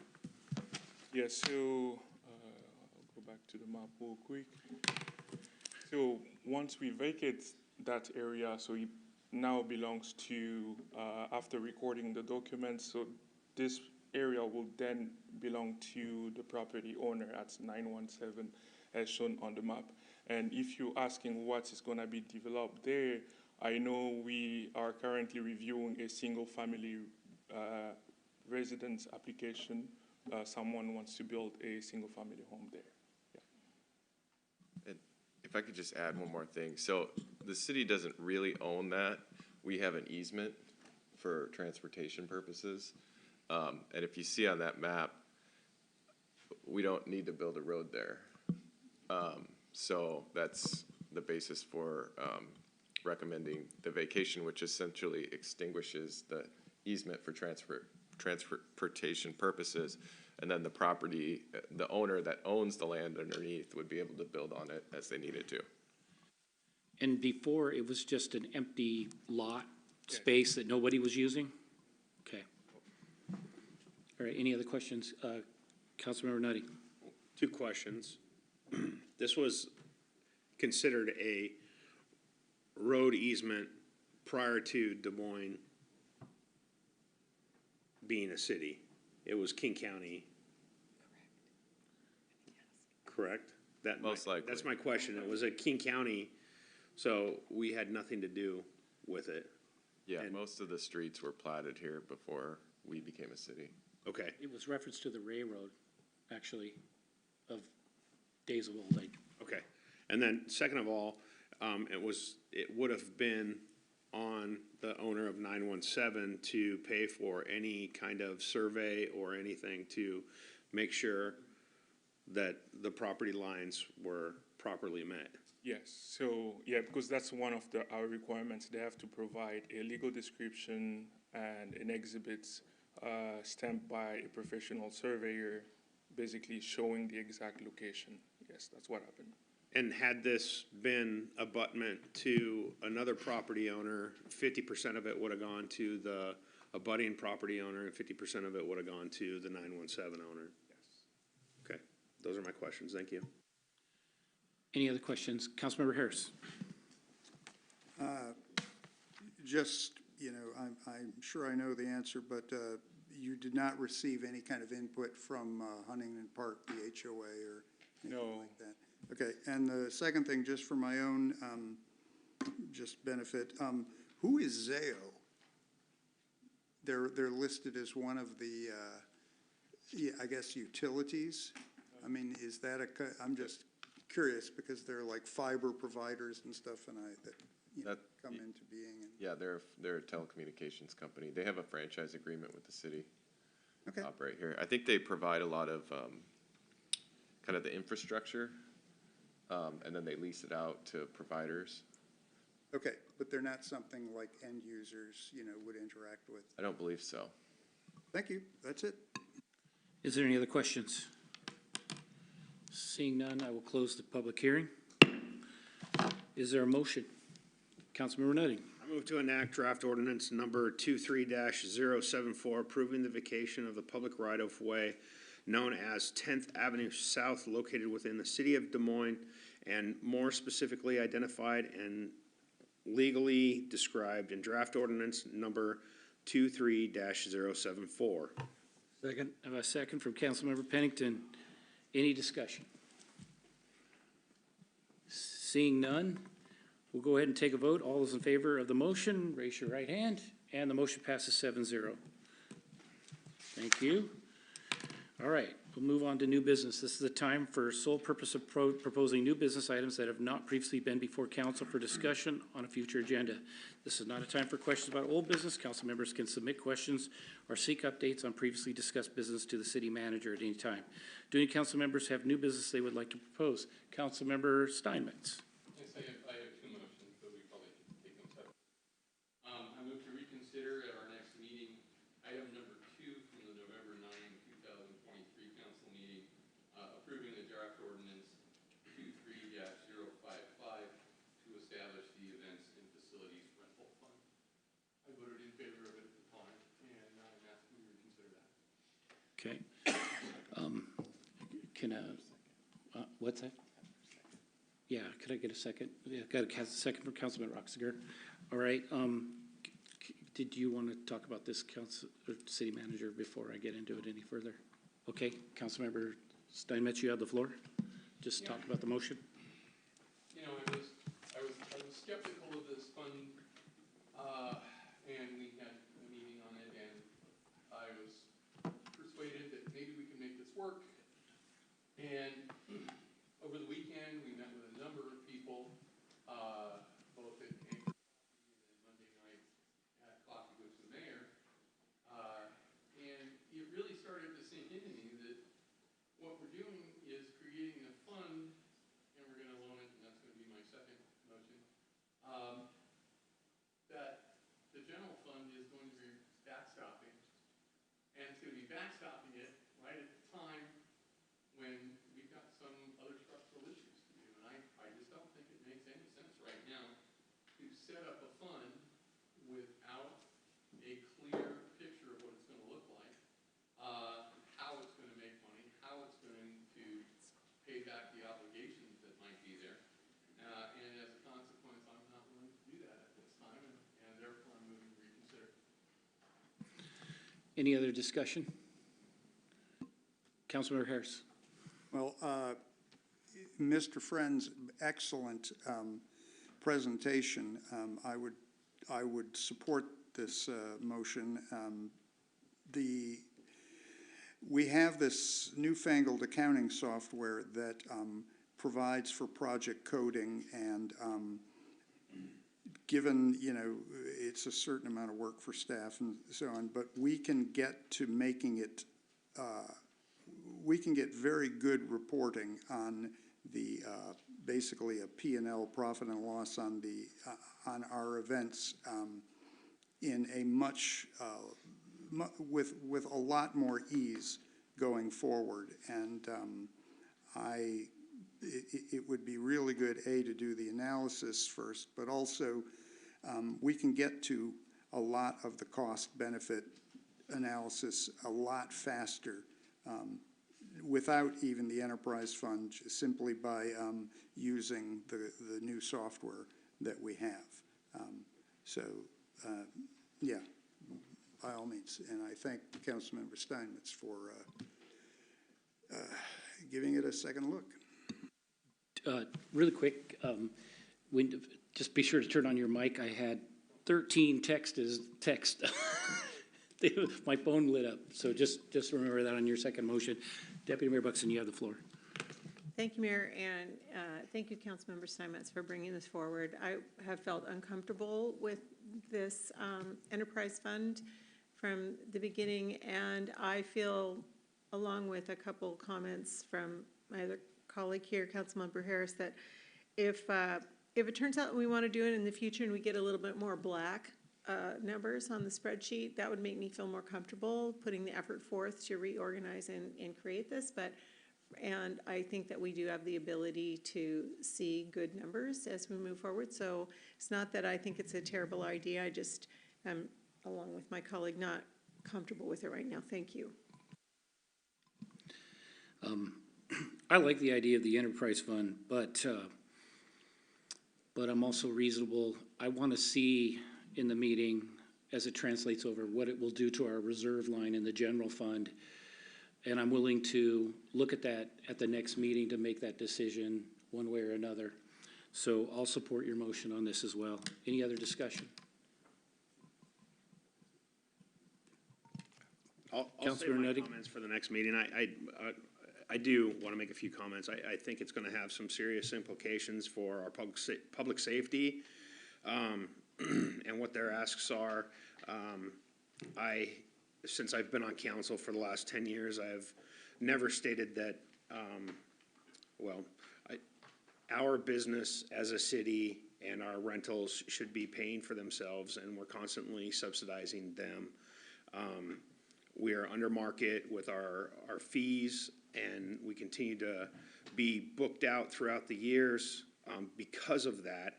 Yeah, so I'll go back to the map real quick. So once we vacate that area, so it now belongs to, after recording the documents, so this area will then belong to the property owner at 917 as shown on the map. And if you're asking what is going to be developed there, I know we are currently reviewing a single family residence application. Someone wants to build a single family home there. Yeah. And if I could just add one more thing. So the city doesn't really own that. We have an easement for transportation purposes. And if you see on that map, we don't need to build a road there. So that's the basis for recommending the vacation, which essentially extinguishes the easement for transportation purposes. And then the property, the owner that owns the land underneath would be able to build on it as they needed to. And before, it was just an empty lot space that nobody was using? Okay. All right, any other questions? Councilmember Nutty. Two questions. This was considered a road easement prior to Des Moines being a city. It was King County. Correct? Most likely. That's my question. It was a King County, so we had nothing to do with it. Yeah, most of the streets were platted here before we became a city. Okay. It was reference to the railroad, actually, of days of old. Okay. And then second of all, it would have been on the owner of 917 to pay for any kind of survey or anything to make sure that the property lines were properly met. Yes, so, yeah, because that's one of our requirements. They have to provide a legal description and an exhibit stamped by a professional surveyor, basically showing the exact location. Yes, that's what happened. And had this been abutment to another property owner, 50% of it would have gone to the abutting property owner, and 50% of it would have gone to the 917 owner. Yes. Okay, those are my questions. Thank you. Any other questions? Councilmember Harris. Just, you know, I'm sure I know the answer, but you did not receive any kind of input from Huntington Park, the HOA, or anything like that? Okay, and the second thing, just for my own just benefit, who is Zayo? They're listed as one of the, yeah, I guess, utilities. I mean, is that I'm just curious because they're like fiber providers and stuff, and that come into being. And Yeah, they're a telecommunications company. They have a franchise agreement with the city. Okay. To operate here. I think they provide a lot of kind of the infrastructure, and then they lease it out to providers. Okay, but they're not something like end users, you know, would interact with. I don't believe so. Thank you. That's it. Is there any other questions? Seeing none, I will close the public hearing. Is there a motion? Councilmember Nutting. I move to enact draft ordinance number 23-074, approving the vacation of the public right-of-way known as 10th Avenue South, located within the city of Des Moines, and more specifically identified and legally described in draft ordinance number 23-074. Second. I have a second from Councilmember Pennington. Any discussion? Seeing none, we'll go ahead and take a vote. All those in favor of the motion, raise your right hand, and the motion passes 7-0. Thank you. All right, we'll move on to new business. This is the time for sole purpose of proposing new business items that have not previously been before council for discussion on a future agenda. This is not a time for questions about old business. Council members can submit questions or seek updates on previously discussed business to the city manager at any time. Do any council members have new business they would like to propose? Councilmember Steinmetz. Yes, I have two motions, but we probably can take them separately. I move to reconsider at our next meeting, item number 2 from the November 9, 2023 council meeting, approving the draft ordinance 23-055 to establish the events and facilities rental fund. I voted in favor of it at the time, and I'm asking you to reconsider that. Okay. What's that? Yeah, could I get a second? Yeah, got a second from Councilman Roxiger. All right, did you want to talk about this, council or city manager, before I get into it any further? Okay, Councilmember Steinmetz, you have the floor. Just talk about the motion. You know, I was skeptical of this fund, and we had a meeting on it, and I was persuaded that maybe we can make this work. And over the weekend, we met with a number of people, both at Anchor Coffee and then Monday night at Coffee with the mayor. And it really started to sink into me that what we're doing is creating a fund, and we're going to loan it, and that's going to be my second motion, that the general fund is going to be backstopping. And it's going to be backstopping it right at the time when we've got some other structural issues to do. And I just don't think it makes any sense right now to set up a fund without a clear picture of what it's going to look like, how it's going to make money, how it's going to pay back the obligations that might be there. And as a consequence, I'm not willing to do that at this time, and therefore I'm moving to reconsider. Any other discussion? Councilmember Harris. Well, Mr. Friend's excellent presentation. I would support this motion. We have this newfangled accounting software that provides for project coding, and given, you know, it's a certain amount of work for staff and so on, but we can get to making it we can get very good reporting on the basically a P&L, profit and loss, on the on our events in a much with a lot more ease going forward. And it would be really good, A, to do the analysis first, but also we can get to a lot of the cost-benefit analysis a lot faster without even the enterprise fund, simply by using the new software that we have. Yeah, by all means. And I thank Councilmember Steinmetz for giving it a second look. Really quick, just be sure to turn on your mic. I had 13 text. My phone lit up, so just remember that on your second motion. Deputy Mayor Buxton, you have the floor. Thank you, Mayor, and thank you, Councilmember Steinmetz, for bringing this forward. I have felt uncomfortable with this enterprise fund from the beginning, and I feel, along with a couple comments from my other colleague here, Councilmember Harris, that if it turns out we want to do it in the future and we get a little bit more black numbers on the spreadsheet, that would make me feel more comfortable putting the effort forth to reorganize and create this. And I think that we do have the ability to see good numbers as we move forward. So it's not that I think it's a terrible idea. I just am, along with my colleague, not comfortable with it right now. Thank you. I like the idea of the enterprise fund, but I'm also reasonable. I want to see in the meeting, as it translates over, what it will do to our reserve line in the general fund. And I'm willing to look at that at the next meeting to make that decision one way or another. So I'll support your motion on this as well. Any other discussion? I'll save Councilor my Nutting? comments for the next meeting. I do want to make a few comments. I think it's going to have some serious implications for our public safety and what their asks are. Since I've been on council for the last 10 years, I've never stated that, our business as a city and our rentals should be paying for themselves, and we're constantly subsidizing them. We are under market with our fees, and we continue to be booked out throughout the years because of that.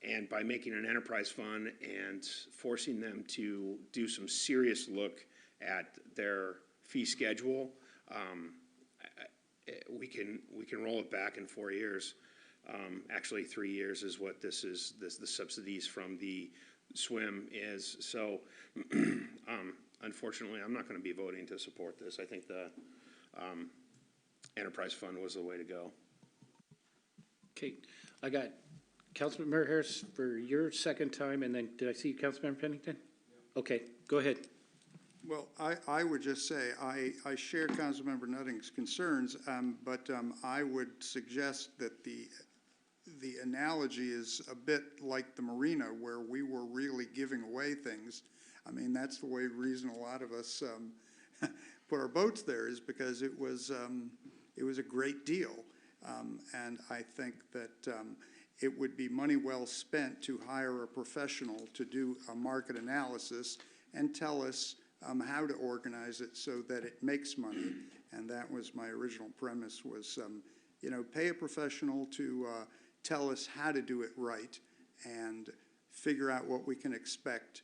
And by making an enterprise fund and forcing them to do some serious look at their fee schedule, we can roll it back in 4 years. Actually, 3 years is what this is. The subsidies from the swim is. So, unfortunately, I'm not going to be voting to support this. I think the enterprise fund was the way to go. Okay, I got Councilmember Harris for your second time, and then did I see Councilmember Pennington? Yeah. Okay, go ahead. Well, I would just say I share Councilmember Nutting's concerns, but I would suggest that the analogy is a bit like the marina, where we were really giving away things. I mean, that's the reason a lot of us put our boats there, is because it was a great deal, and I think that it would be money well spent to hire a professional to do a market analysis and tell us how to organize it so that it makes money. And that was my original premise, was, pay a professional to tell us how to do it right and figure out what we can expect.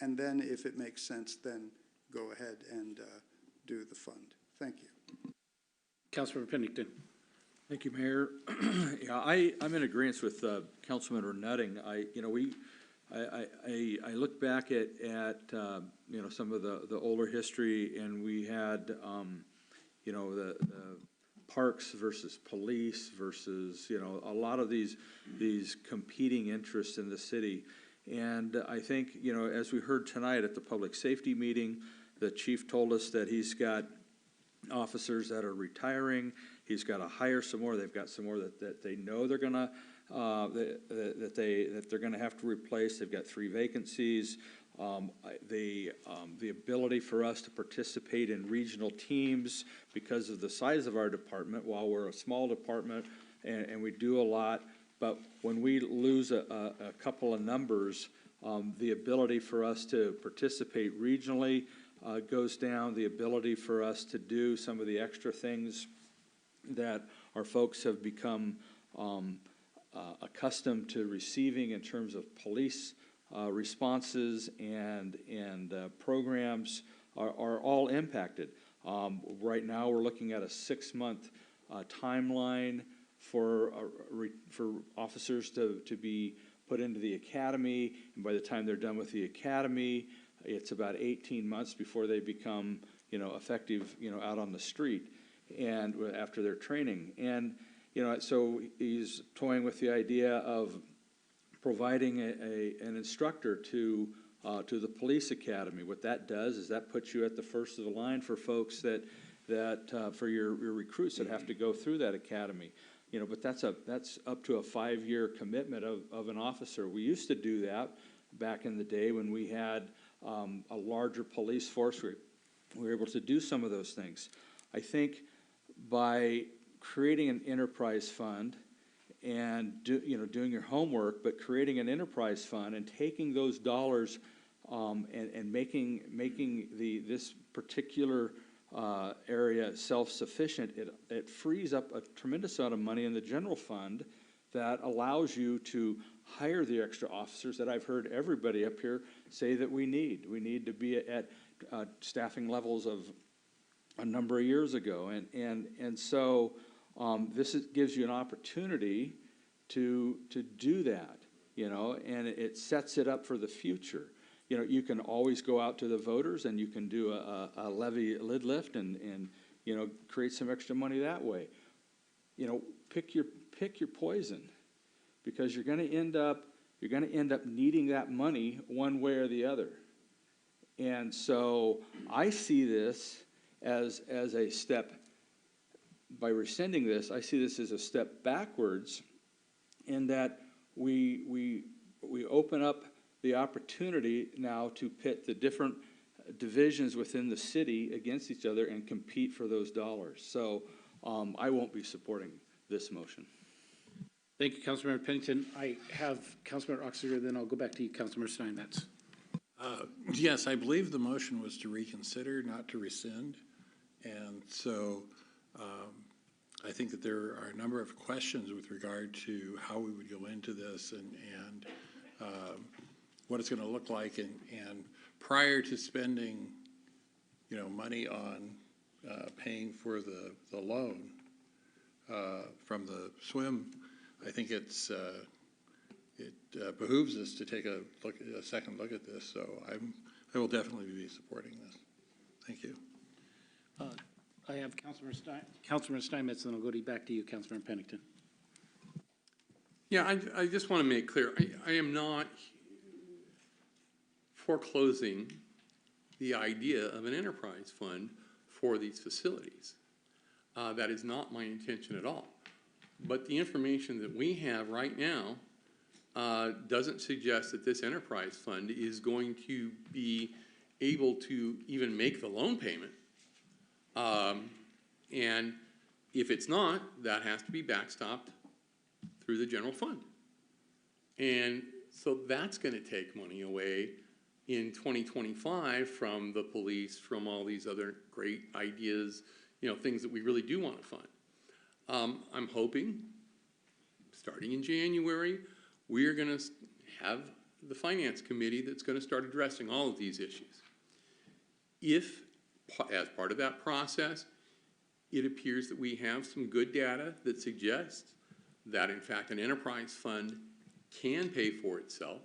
And then if it makes sense, then go ahead and do the fund. Thank you. Councilmember Pennington. Thank you, Mayor. Yeah, I'm in agreement with Councilmember Nutting. I look back at some of the older history, and we had the parks versus police versus a lot of these competing interests in the city. And I think as we heard tonight at the public safety meeting, the chief told us that he's got officers that are retiring. He's got to hire some more. They've got some more that they know they're gonna that they're gonna have to replace. They've got 3 vacancies. The ability for us to participate in regional teams because of the size of our department. While we're a small department and we do a lot, but when we lose a couple of numbers, the ability for us to participate regionally goes down. The ability for us to do some of the extra things that our folks have become accustomed to receiving in terms of police responses and programs are all impacted. Right now, we're looking at a 6-month timeline for officers to be put into the academy, and by the time they're done with the academy, it's about 18 months before they become, effective, out on the street, and after their training. And, so he's toying with the idea of providing an instructor to the police academy. What that does is that puts you at the first of the line for folks that for your recruits that have to go through that academy. But that's up to a 5-year commitment of an officer. We used to do that back in the day when we had a larger police force. We were able to do some of those things. I think by creating an enterprise fund and doing your homework, but creating an enterprise fund and taking those dollars and making this particular area self-sufficient, it frees up a tremendous amount of money in the general fund that allows you to hire the extra officers that I've heard everybody up here say that we need. We need to be at staffing levels of a number of years ago, and so this gives you an opportunity to do that, and it sets it up for the future. You can always go out to the voters and you can do a levy lid lift and create some extra money that way. Pick your poison, because you're going to end up needing that money one way or the other. And so I see this as a step. By rescinding this, I see this as a step backwards, in that we open up the opportunity now to pit the different divisions within the city against each other and compete for those dollars. So I won't be supporting this motion. Thank you, Councilmember Pennington. I have Councilmember Oxier, then I'll go back to you, Councilmember Steinmetz. Yes, I believe the motion was to reconsider, not to rescind. And so I think that there are a number of questions with regard to how we would go into this and what it's going to look like. And prior to spending, money on paying for the loan from the swim, I think it behooves us to take a second look at this. So I will definitely be supporting this. Thank you. I have Councilmember Steinmetz, and then I'll go back to you, Councilmember Pennington. Yeah, I just want to make clear, I am not foreclosing the idea of an enterprise fund for these facilities. That is not my intention at all. But the information that we have right now doesn't suggest that this enterprise fund is going to be able to even make the loan payment. And if it's not, that has to be backstopped through the general fund. And so that's going to take money away in 2025 from the police, from all these other great ideas, things that we really do want to fund. I'm hoping, starting in January, we are going to have the Finance Committee that's going to start addressing all of these issues. If, as part of that process, it appears that we have some good data that suggests that, in fact, an enterprise fund can pay for itself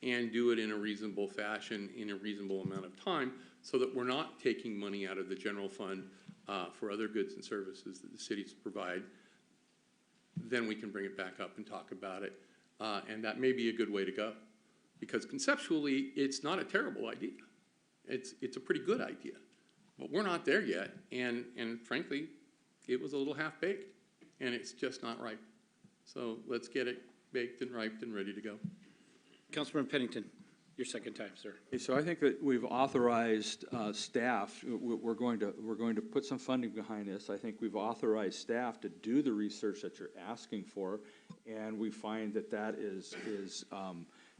and do it in a reasonable fashion in a reasonable amount of time, so that we're not taking money out of the general fund for other goods and services that the cities provide, then we can bring it back up and talk about it. And that may be a good way to go, because conceptually, it's not a terrible idea. It's a pretty good idea, but we're not there yet. And frankly, it was a little half-baked, and it's just not ripe. So let's get it baked and ripe and ready to go. Councilmember Pennington, your second time, sir. Okay, so I think that we've authorized staff. We're going to put some funding behind this. I think we've authorized staff to do the research that you're asking for, and we find that is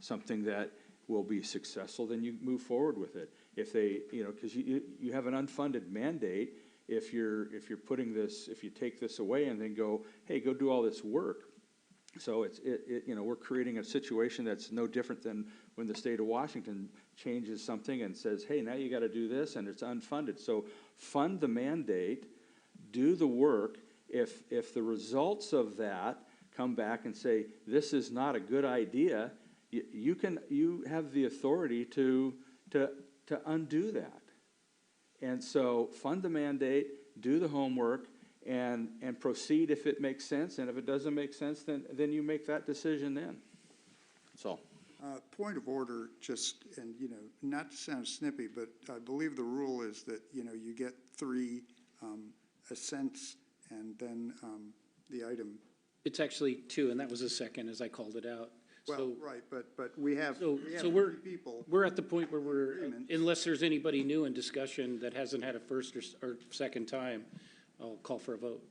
something that will be successful. Then you move forward with it. If they, because you have an unfunded mandate. If you're putting this, if you take this away and then go, hey, go do all this work, So we're creating a situation that's no different than when the state of Washington changes something and says, hey, now you got to do this, and it's unfunded. So fund the mandate, do the work. If the results of that come back and say, this is not a good idea, you have the authority to undo that. And so fund the mandate, do the homework, and proceed if it makes sense. And if it doesn't make sense, then you make that decision then. That's all. Point of order, and not to sound snippy, but I believe the rule is that, you get 3 assents and then the item. It's actually 2, and that was a second as I called it out. Well, right, but we have, So 3 people. we're at the point where unless there's anybody new in discussion that hasn't had a first or second time, I'll call for a vote.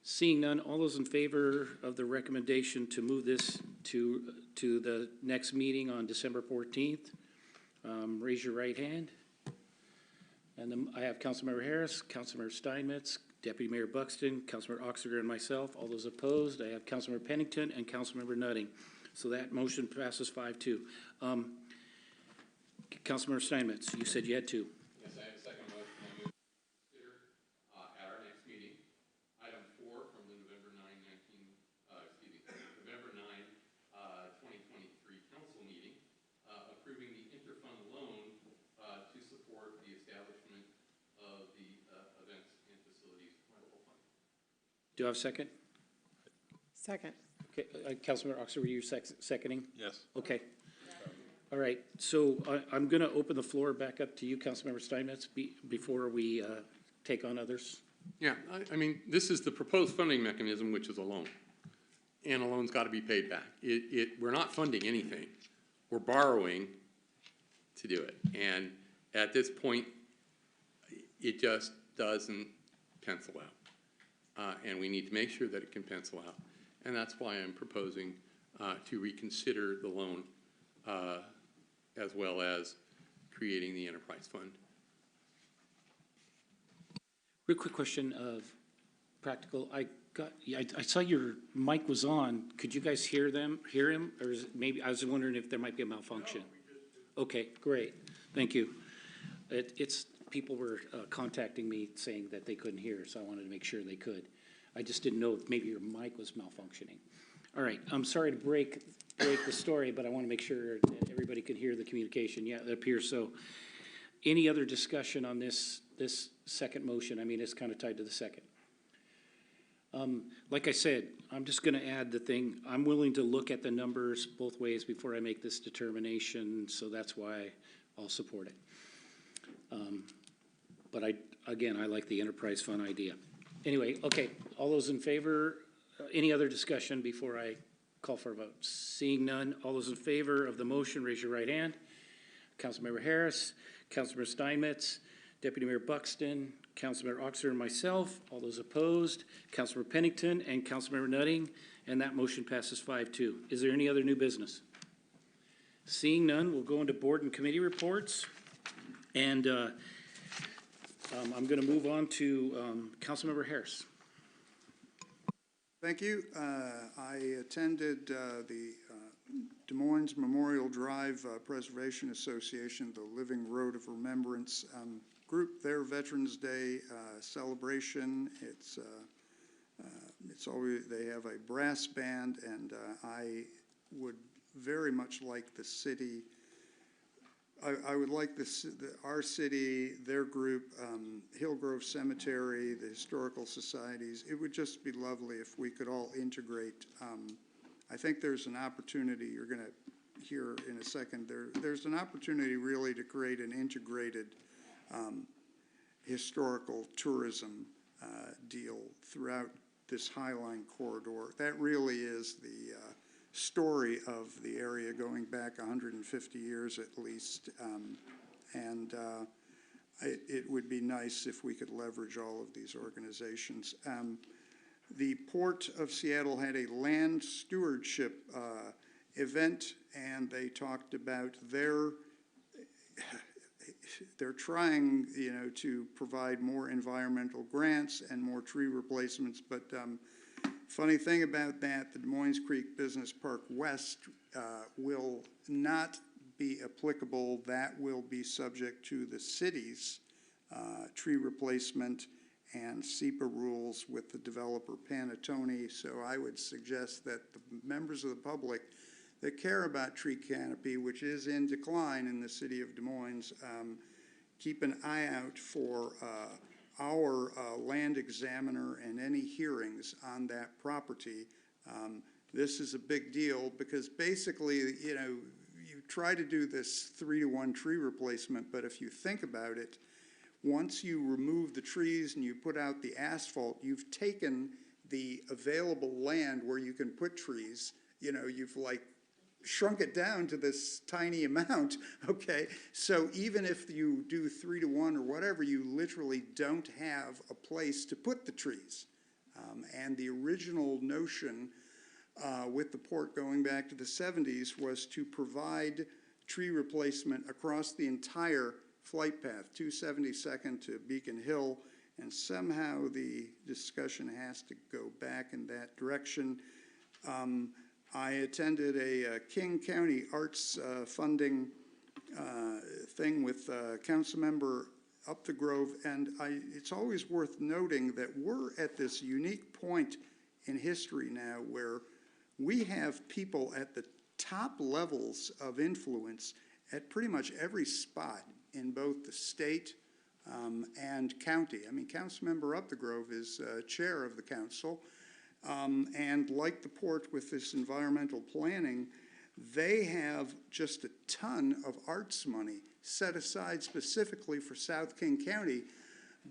Seeing none, all those in favor of the recommendation to move this to the next meeting on December 14th, raise your right hand. And then I have Councilmember Harris, Councilmember Steinmetz, Deputy Mayor Buxton, Councilmember Oxiger, and myself. All those opposed, I have Councilmember Pennington and Councilmember Nutting. So that motion passes 5-2. Councilmember Steinmetz, you said you had 2. Yes, I have a second motion. I move to consider at our next meeting, item 4 from the November 2023 council meeting, approving the interfund loan to support the establishment of the events and facilities rental fund. Do I have a second? Second. Okay, Councilmember Oxiger, were you seconding? Yes. Okay. All right, so I'm going to open the floor back up to you, Councilmember Steinmetz, before we take on others. Yeah, I mean, this is the proposed funding mechanism, which is a loan. And a loan's got to be paid back. We're not funding anything. We're borrowing to do it. And at this point, it just doesn't pencil out. And we need to make sure that it can pencil out. And that's why I'm proposing to reconsider the loan as well as creating the enterprise fund. Real quick question of practical. I saw your mic was on. Could you guys hear him? Or is it maybe, I was wondering if there might be a malfunction. Okay, great. Thank you. People were contacting me saying that they couldn't hear, so I wanted to make sure they could. I just didn't know if maybe your mic was malfunctioning. All right, I'm sorry to break the story, but I want to make sure that everybody can hear the communication. Yeah, it appears so. Any other discussion on this second motion? I mean, it's kind of tied to the second. Like I said, I'm just going to add the thing. I'm willing to look at the numbers both ways before I make this determination, so that's why I'll support it. But I like the enterprise fund idea. Anyway, okay, all those in favor, any other discussion before I call for a vote? Seeing none, all those in favor of the motion, raise your right hand. Councilmember Harris, Councilmember Steinmetz, Deputy Mayor Buxton, Councilmember Oxiger, and myself. All those opposed, Councilmember Pennington and Councilmember Nutting, and that motion passes 5-2. Is there any other new business? Seeing none, we'll go into board and committee reports. And I'm going to move on to Councilmember Harris. Thank you. I attended the Des Moines Memorial Drive Preservation Association, the Living Road of Remembrance group, their Veterans Day celebration. It's always, they have a brass band, and I would very much like the city. I would like our city, their group, Hillgrove Cemetery, the historical societies. It would just be lovely if we could all integrate. I think there's an opportunity, you're going to hear in a second, there's an opportunity really to create an integrated historical tourism deal throughout this Highline corridor. That really is the story of the area going back 150 years at least, and it would be nice if we could leverage all of these organizations. The Port of Seattle had a land stewardship event, and they talked about they're trying, to provide more environmental grants and more tree replacements, but funny thing about that, the Des Moines Creek Business Park West will not be applicable. That will be subject to the city's tree replacement and SEPA rules with the developer Panettone. So I would suggest that the members of the public that care about tree canopy, which is in decline in the city of Des Moines, keep an eye out for our land examiner and any hearings on that property. This is a big deal because basically, you know, you try to do this 3-to-1 tree replacement, but if you think about it, once you remove the trees and you put out the asphalt, you've taken the available land where you can put trees, you know, you've like shrunk it down to this tiny amount, okay? So even if you do 3-to-1 or whatever, you literally don't have a place to put the trees. And the original notion with the port going back to the 70s was to provide tree replacement across the entire flight path, 272nd to Beacon Hill, and somehow the discussion has to go back in that direction. I attended a King County Arts funding thing with Councilmember Up the Grove, and it's always worth noting that we're at this unique point in history now where we have people at the top levels of influence at pretty much every spot in both the state and county. I mean, Councilmember Up the Grove is chair of the council. And like the port with this environmental planning, they have just a ton of arts money set aside specifically for South King County.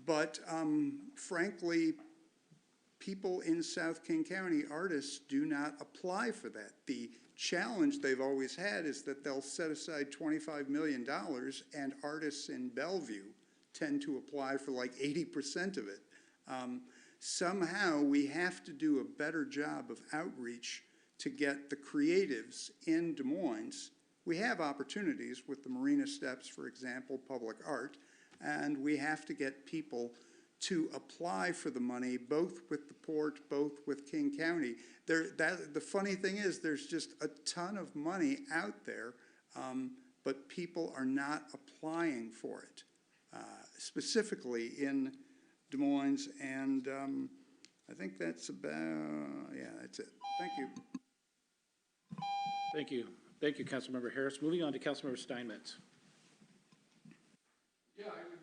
But frankly, people in South King County, artists, do not apply for that. The challenge they've always had is that they'll set aside $25 million and artists in Bellevue tend to apply for like 80% of it. Somehow we have to do a better job of outreach to get the creatives in Des Moines. We have opportunities with the Marina Steps, for example, public art, and we have to get people to apply for the money, both with the port, both with King County. The funny thing is there's just a ton of money out there, but people are not applying for it, specifically in Des Moines, and I think that's about, yeah, that's it. Thank you. Thank you. Thank you, Councilmember Harris. Moving on to Councilmember Steinmetz. Yeah, I would,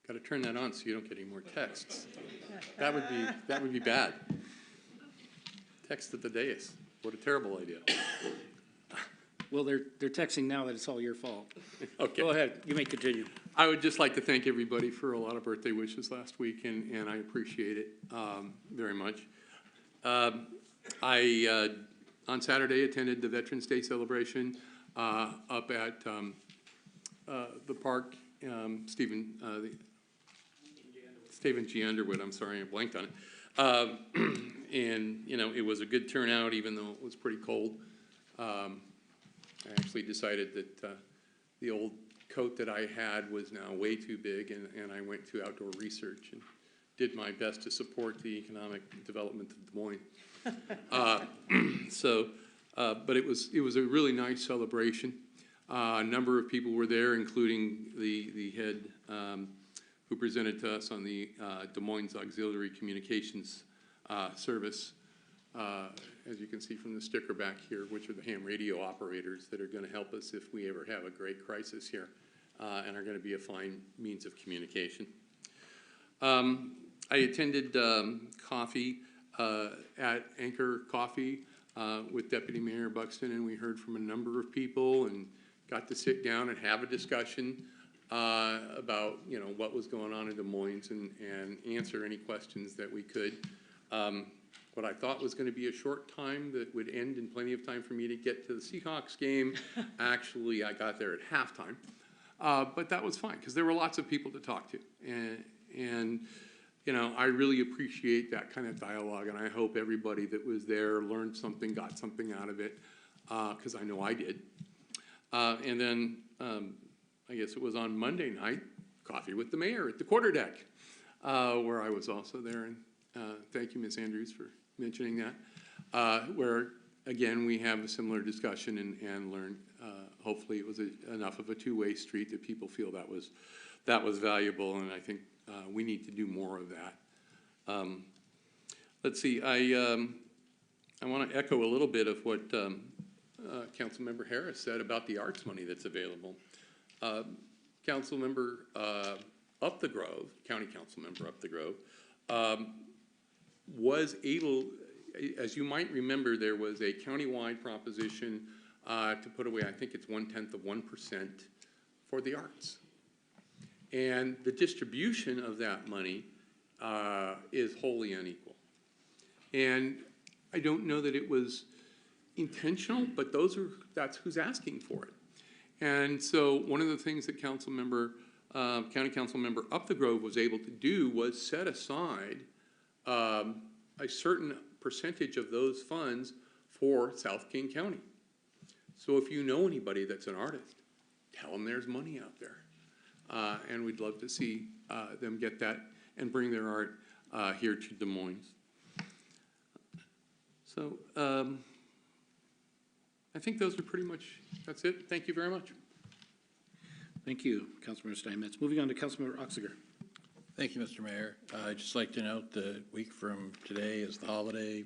got to turn that on so you don't get any more texts. That would be bad. Text of the dais. What a terrible idea. Well, they're texting now that it's all your fault. Okay. Go ahead. You may continue. I would just like to thank everybody for a lot of birthday wishes last week, and I appreciate it very much. I, on Saturday, attended the Veterans Day celebration up at the park. Stephen G. Underwood, I'm sorry, I blanked on it. And, you know, it was a good turnout, even though it was pretty cold. I actually decided that the old coat that I had was now way too big, and I went to outdoor research and did my best to support the economic development of Des Moines. But it was a really nice celebration. A number of people were there, including the head who presented to us on the Des Moines Auxiliary Communications Service. As you can see from the sticker back here, which are the ham radio operators that are going to help us if we ever have a great crisis here, and are going to be a fine means of communication. I attended coffee at Anchor Coffee with Deputy Mayor Buxton, and we heard from a number of people and got to sit down and have a discussion about, you know, what was going on in Des Moines and answer any questions that we could. What I thought was going to be a short time that would end in plenty of time for me to get to the Seahawks game. Actually, I got there at halftime. But that was fine because there were lots of people to talk to. And, you know, I really appreciate that kind of dialogue, and I hope everybody that was there learned something, got something out of it, because I know I did. And then I guess it was on Monday night, coffee with the mayor at the quarterdeck, where I was also there. And Thank you, Ms. Andrews, for mentioning that. Where, again, we have a similar discussion and learned, hopefully it was enough of a two-way street that people feel that was valuable, and I think we need to do more of that. Let's see, I want to echo a little bit of what Councilmember Harris said about the arts money that's available. Councilmember Up the Grove, County Councilmember Up the Grove, was able, as you might remember, there was a countywide proposition to put away, I think it's 0.1% for the arts. And the distribution of that money is wholly unequal. And I don't know that it was intentional, but that's who's asking for it. And so one of the things that County Councilmember Up the Grove was able to do was set aside a certain percentage of those funds for South King County. So if you know anybody that's an artist, tell them there's money out there. And we'd love to see them get that and bring their art here to Des Moines. So I think those are pretty much, that's it. Thank you very much. Thank you, Councilmember Steinmetz. Moving on to Councilmember Oxiger. Thank you, Mr. Mayor. I'd just like to note the week from today is the holiday.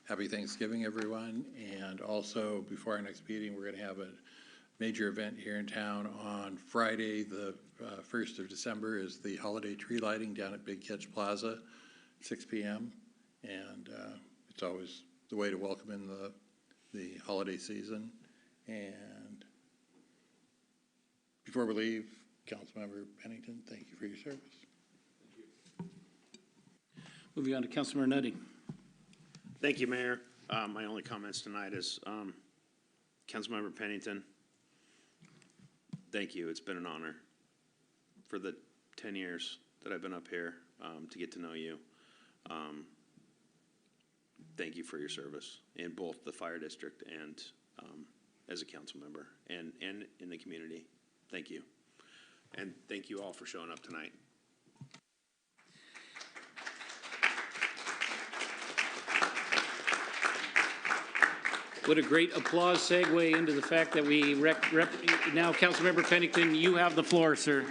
Happy Thanksgiving, everyone. And also, before our next meeting, we're going to have a major event here in town on Friday, the 1st of December, is the holiday tree lighting down at Big Catch Plaza, 6 p.m. And it's always the way to welcome in the holiday season. And before we leave, Councilmember Pennington, thank you for your service. Moving on to Councilmember Nutting. Thank you, Mayor. My only comments tonight is, Councilmember Pennington, thank you. It's been an honor for the 10 years that I've been up here to get to know you. Thank you for your service in both the fire district and as a council member and in the community. Thank you. And thank you all for showing up tonight. What a great applause segue into the fact that we now, Councilmember Pennington, you have the floor, sir.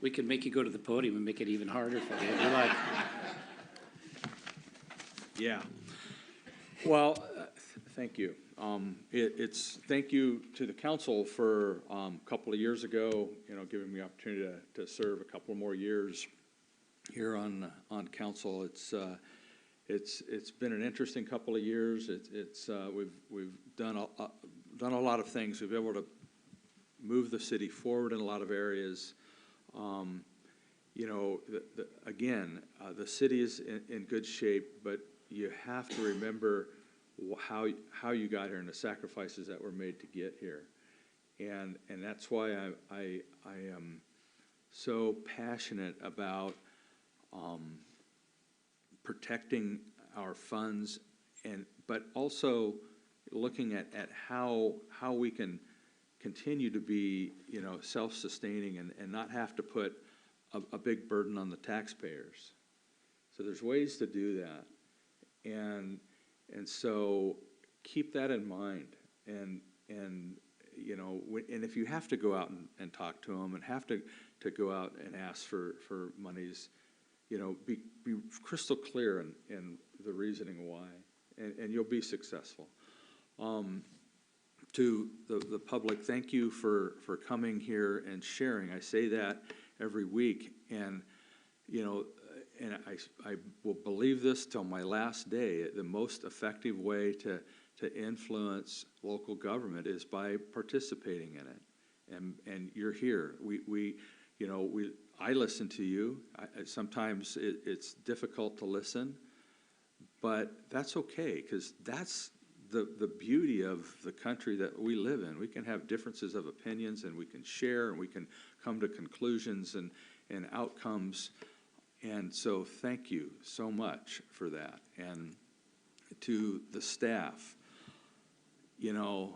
We could make you go to the podium and make it even harder for you if you like. Yeah. Well, thank you. Thank you to the council for a couple of years ago, giving me the opportunity to serve a couple more years here on council. It's been an interesting couple of years. We've done a lot of things. We've been able to move the city forward in a lot of areas. Again, the city is in good shape, but you have to remember how you got here and the sacrifices that were made to get here, and that's why I am so passionate about protecting our funds, but also looking at how we can continue to be self-sustaining and not have to put a big burden on the taxpayers. So there's ways to do that, and so keep that in mind. And if you have to go out and talk to them and have to go out and ask for monies, be crystal clear in the reasoning why, and you'll be successful. To the public, thank you for coming here and sharing. I say that every week, and I will believe this till my last day. The most effective way to influence local government is by participating in it, and you're here. I listen to you. Sometimes it's difficult to listen, but that's okay, because that's the beauty of the country that we live in. We can have differences of opinions, and we can share, and we can come to conclusions and outcomes And so thank you so much for that. And to the staff, you know,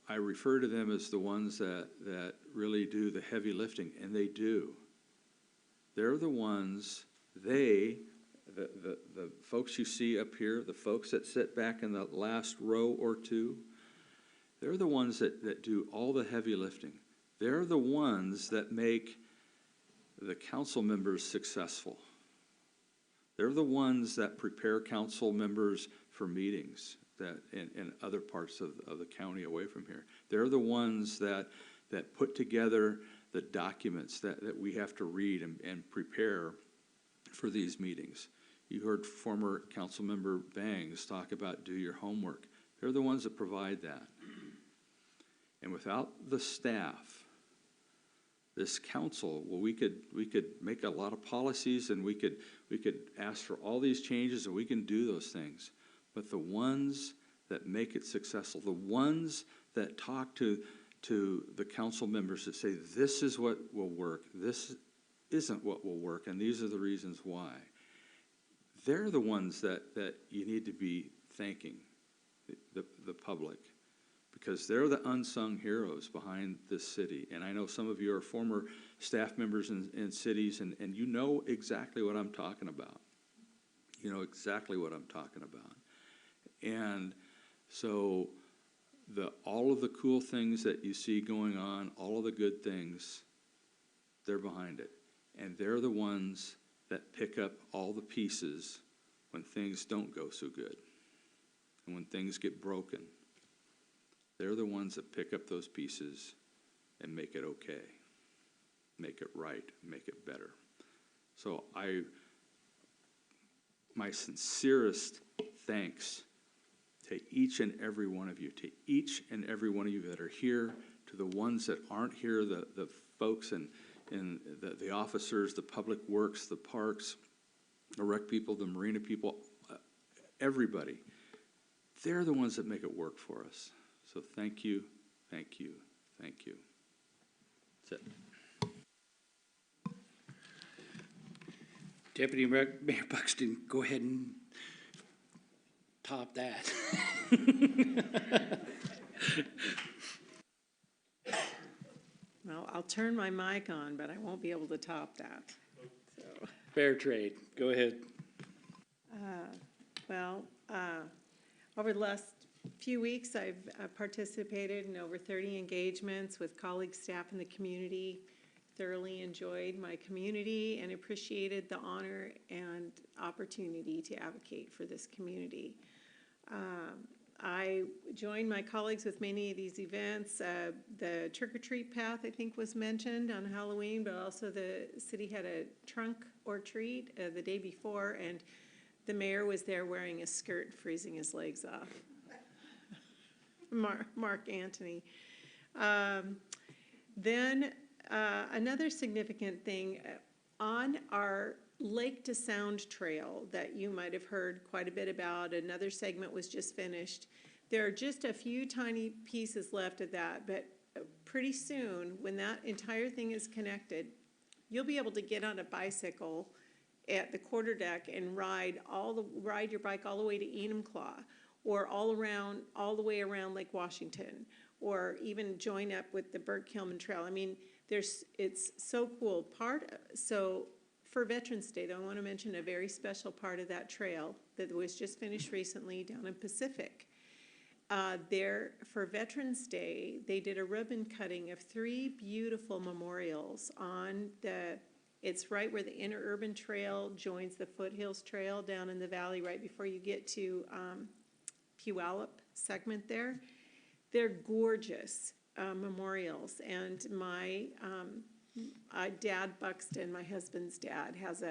I refer to them as the ones that really do the heavy lifting, and they do. They're the ones, the folks you see up here, the folks that sit back in the last row or two, they're the ones that do all the heavy lifting. They're the ones that make the council members successful. They're the ones that prepare council members for meetings that in other parts of the county away from here. They're the ones that put together the documents that we have to read and prepare for these meetings. You heard former council member Bangs talk about do your homework. They're the ones that provide that. And without the staff, this council, well, we could make a lot of policies and we could ask for all these changes and we can do those things. But the ones that make it successful, the ones that talk to the council members that say, this is what will work, this isn't what will work, and these are the reasons why, they're the ones that you need to be thanking the public, because they're the unsung heroes behind this city. And I know some of you are former staff members in cities, and you know exactly what I'm talking about. You know exactly what I'm talking about. And so all of the cool things that you see going on, all of the good things, they're behind it. And they're the ones that pick up all the pieces when things don't go so good and when things get broken. They're the ones that pick up those pieces and make it okay, make it right, make it better. So my sincerest thanks to each and every one of you, to each and every one of you that are here, to the ones that aren't here, the folks and the officers, the public works, the parks, the rec people, the marina people, everybody. They're the ones that make it work for us. So thank you, thank you, thank you. That's it. Deputy Mayor Buxton, go ahead and top that. Well, I'll turn my mic on, but I won't be able to top that. So. Fair trade. Go ahead. Over the last few weeks, I've participated in over 30 engagements with colleagues, staff, and the community. Thoroughly enjoyed my community and appreciated the honor and opportunity to advocate for this community. I joined my colleagues with many of these events. The trick-or-treat path, I think, was mentioned on Halloween, but also the city had a trunk or treat the day before, and the mayor was there wearing a skirt, freezing his legs off. Mark Antony. Then another significant thing, on our Lake to Sound trail that you might have heard quite a bit about, another segment was just finished. There are just a few tiny pieces left of that, but pretty soon, when that entire thing is connected, you'll be able to get on a bicycle at the quarter deck and ride your bike all the way to Enumclaw, or all the way around Lake Washington, or even join up with the Burke-Hillman Trail. I mean, it's so cool. For Veterans Day, though, I want to mention a very special part of that trail that was just finished recently down in Pacific. For Veterans Day, they did a ribbon cutting of 3 beautiful memorials it's right where the Interurban Trail joins the Foothills Trail down in the valley right before you get to Puyallup segment there. They're gorgeous memorials, and my dad Buxton, my husband's dad, has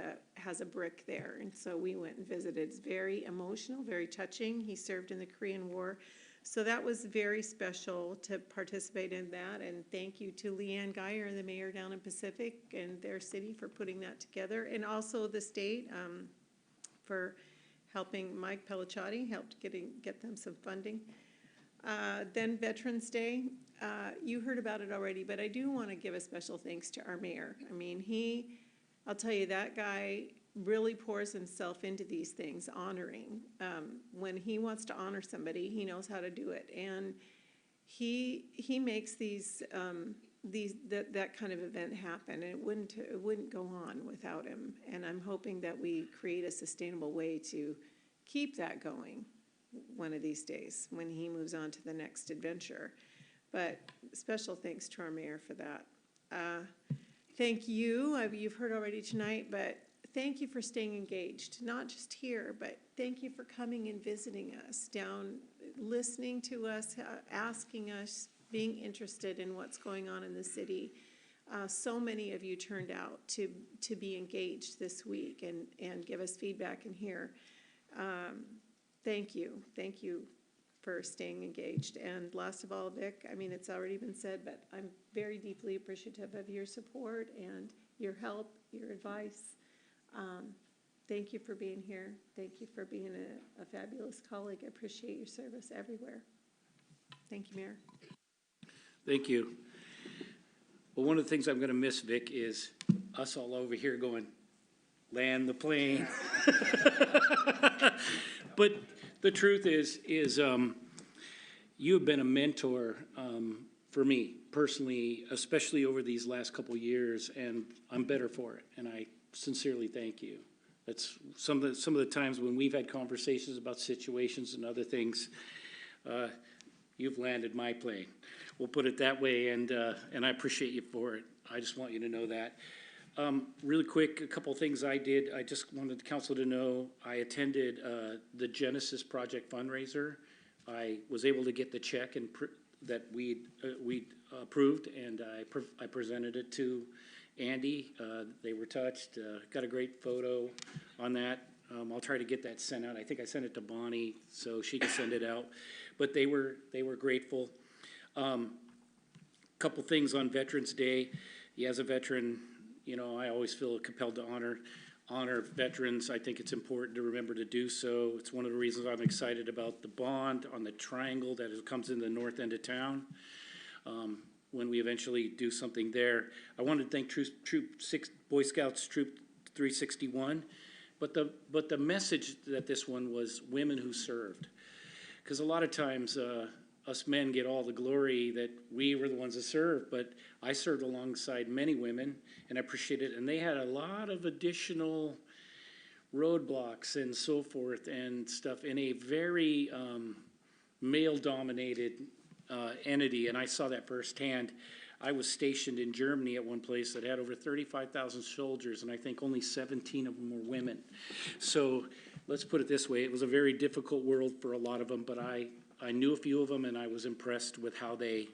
a brick there, and so we went and visited. It's very emotional, very touching. He served in the Korean War, so that was very special to participate in that. And thank you to Leanne Geyer, the mayor down in Pacific, and their city for putting that together, and also the state for helping. Mike Pelliciotti helped get them some funding. Then Veterans Day, you heard about it already, but I do want to give a special thanks to our mayor. I mean, he I'll tell you, that guy really pours himself into these things, honoring. When he wants to honor somebody, he knows how to do it. And he makes that kind of event happen, and it wouldn't go on without him. And I'm hoping that we create a sustainable way to keep that going one of these days when he moves on to the next adventure. But special thanks to our mayor for that. Thank you. You've heard already tonight, but thank you for staying engaged, not just here, but thank you for coming and visiting us down, listening to us, asking us, being interested in what's going on in the city. So many of you turned out to be engaged this week and give us feedback in here. Thank you. Thank you for staying engaged. And last of all, Vic, I mean, it's already been said, but I'm very deeply appreciative of your support and your help, your advice. Thank you for being here. Thank you for being a fabulous colleague. I appreciate your service everywhere. Thank you, Mayor. Thank you. Well, one of the things I'm going to miss, Vic, is us all over here going, land the plane. But the truth is you have been a mentor for me personally, especially over these last couple of years, and I'm better for it. And I sincerely thank you. That's some of the times when we've had conversations about situations and other things. You've landed my plane. We'll put it that way, and I appreciate you for it. I just want you to know that. Really quick, a couple of things I did. I just wanted the council to know I attended the Genesis Project fundraiser. I was able to get the check and that we approved, and I presented it to Andy. They were touched. Got a great photo on that. I'll try to get that sent out. I think I sent it to Bonnie so she can send it out. But they were grateful. Couple things on Veterans Day. As a veteran, I always feel compelled to honor veterans. I think it's important to remember to do so. It's one of the reasons I'm excited about the bond on the triangle that comes in the north end of town. When we eventually do something there. I wanted to thank Boy Scouts Troop 361, but the message that this one was women who served. Because a lot of times us men get all the glory that we were the ones that served, but I served alongside many women, and I appreciate it. And they had a lot of additional roadblocks and so forth and stuff in a very male-dominated entity, and I saw that firsthand. I was stationed in Germany at one place that had over 35,000 soldiers, and I think only 17 of them were women. So let's put it this way, it was a very difficult world for a lot of them, but I knew a few of them, and I was impressed with how they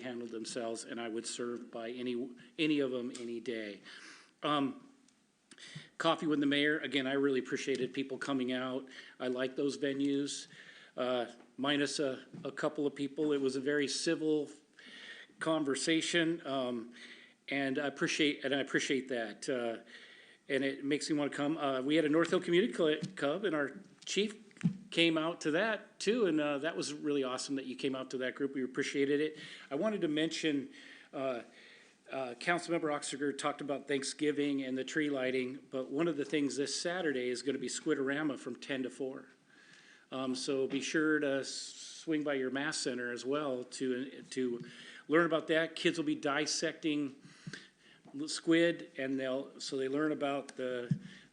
handled themselves, and I would serve by any of them any day. Coffee with the mayor, again, I really appreciated people coming out. I like those venues. Minus a couple of people. It was a very civil conversation, and I appreciate that. And it makes me want to come. We had a North Hill Community Club, and our chief came out to that too, and that was really awesome that you came out to that group. We appreciated it. I wanted to mention Councilmember Oxiger talked about Thanksgiving and the tree lighting, but one of the things this Saturday is going to be Squidorama from 10 to 4. So be sure to swing by your mass center as well to learn about that. Kids will be dissecting squid, and they learn about the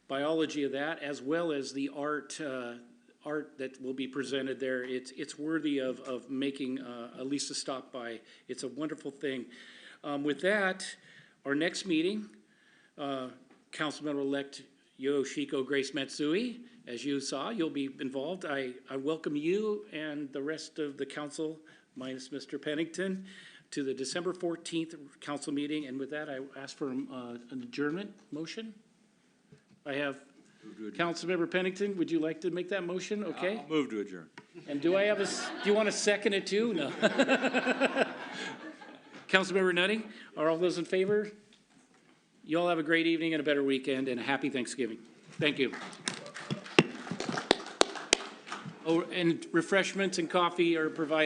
biology of that as well as the art that will be presented there. It's worthy of making at least a stop by. It's a wonderful thing. With that, our next meeting, Councilmember-elect Yoshiko Grace Matsui. As you saw, you'll be involved. I welcome you and the rest of the council, minus Mr. Pennington, to the December 14th council meeting. And with that, I ask for an adjournment motion. I have Councilmember Pennington. Would you like to make that motion? Okay. I'll move to adjourn. And do you want to second it too? No. Councilmember Nutting, are all those in favor? You all have a great evening and a better weekend and a happy Thanksgiving. Thank you. Oh, and refreshments and coffee are provided.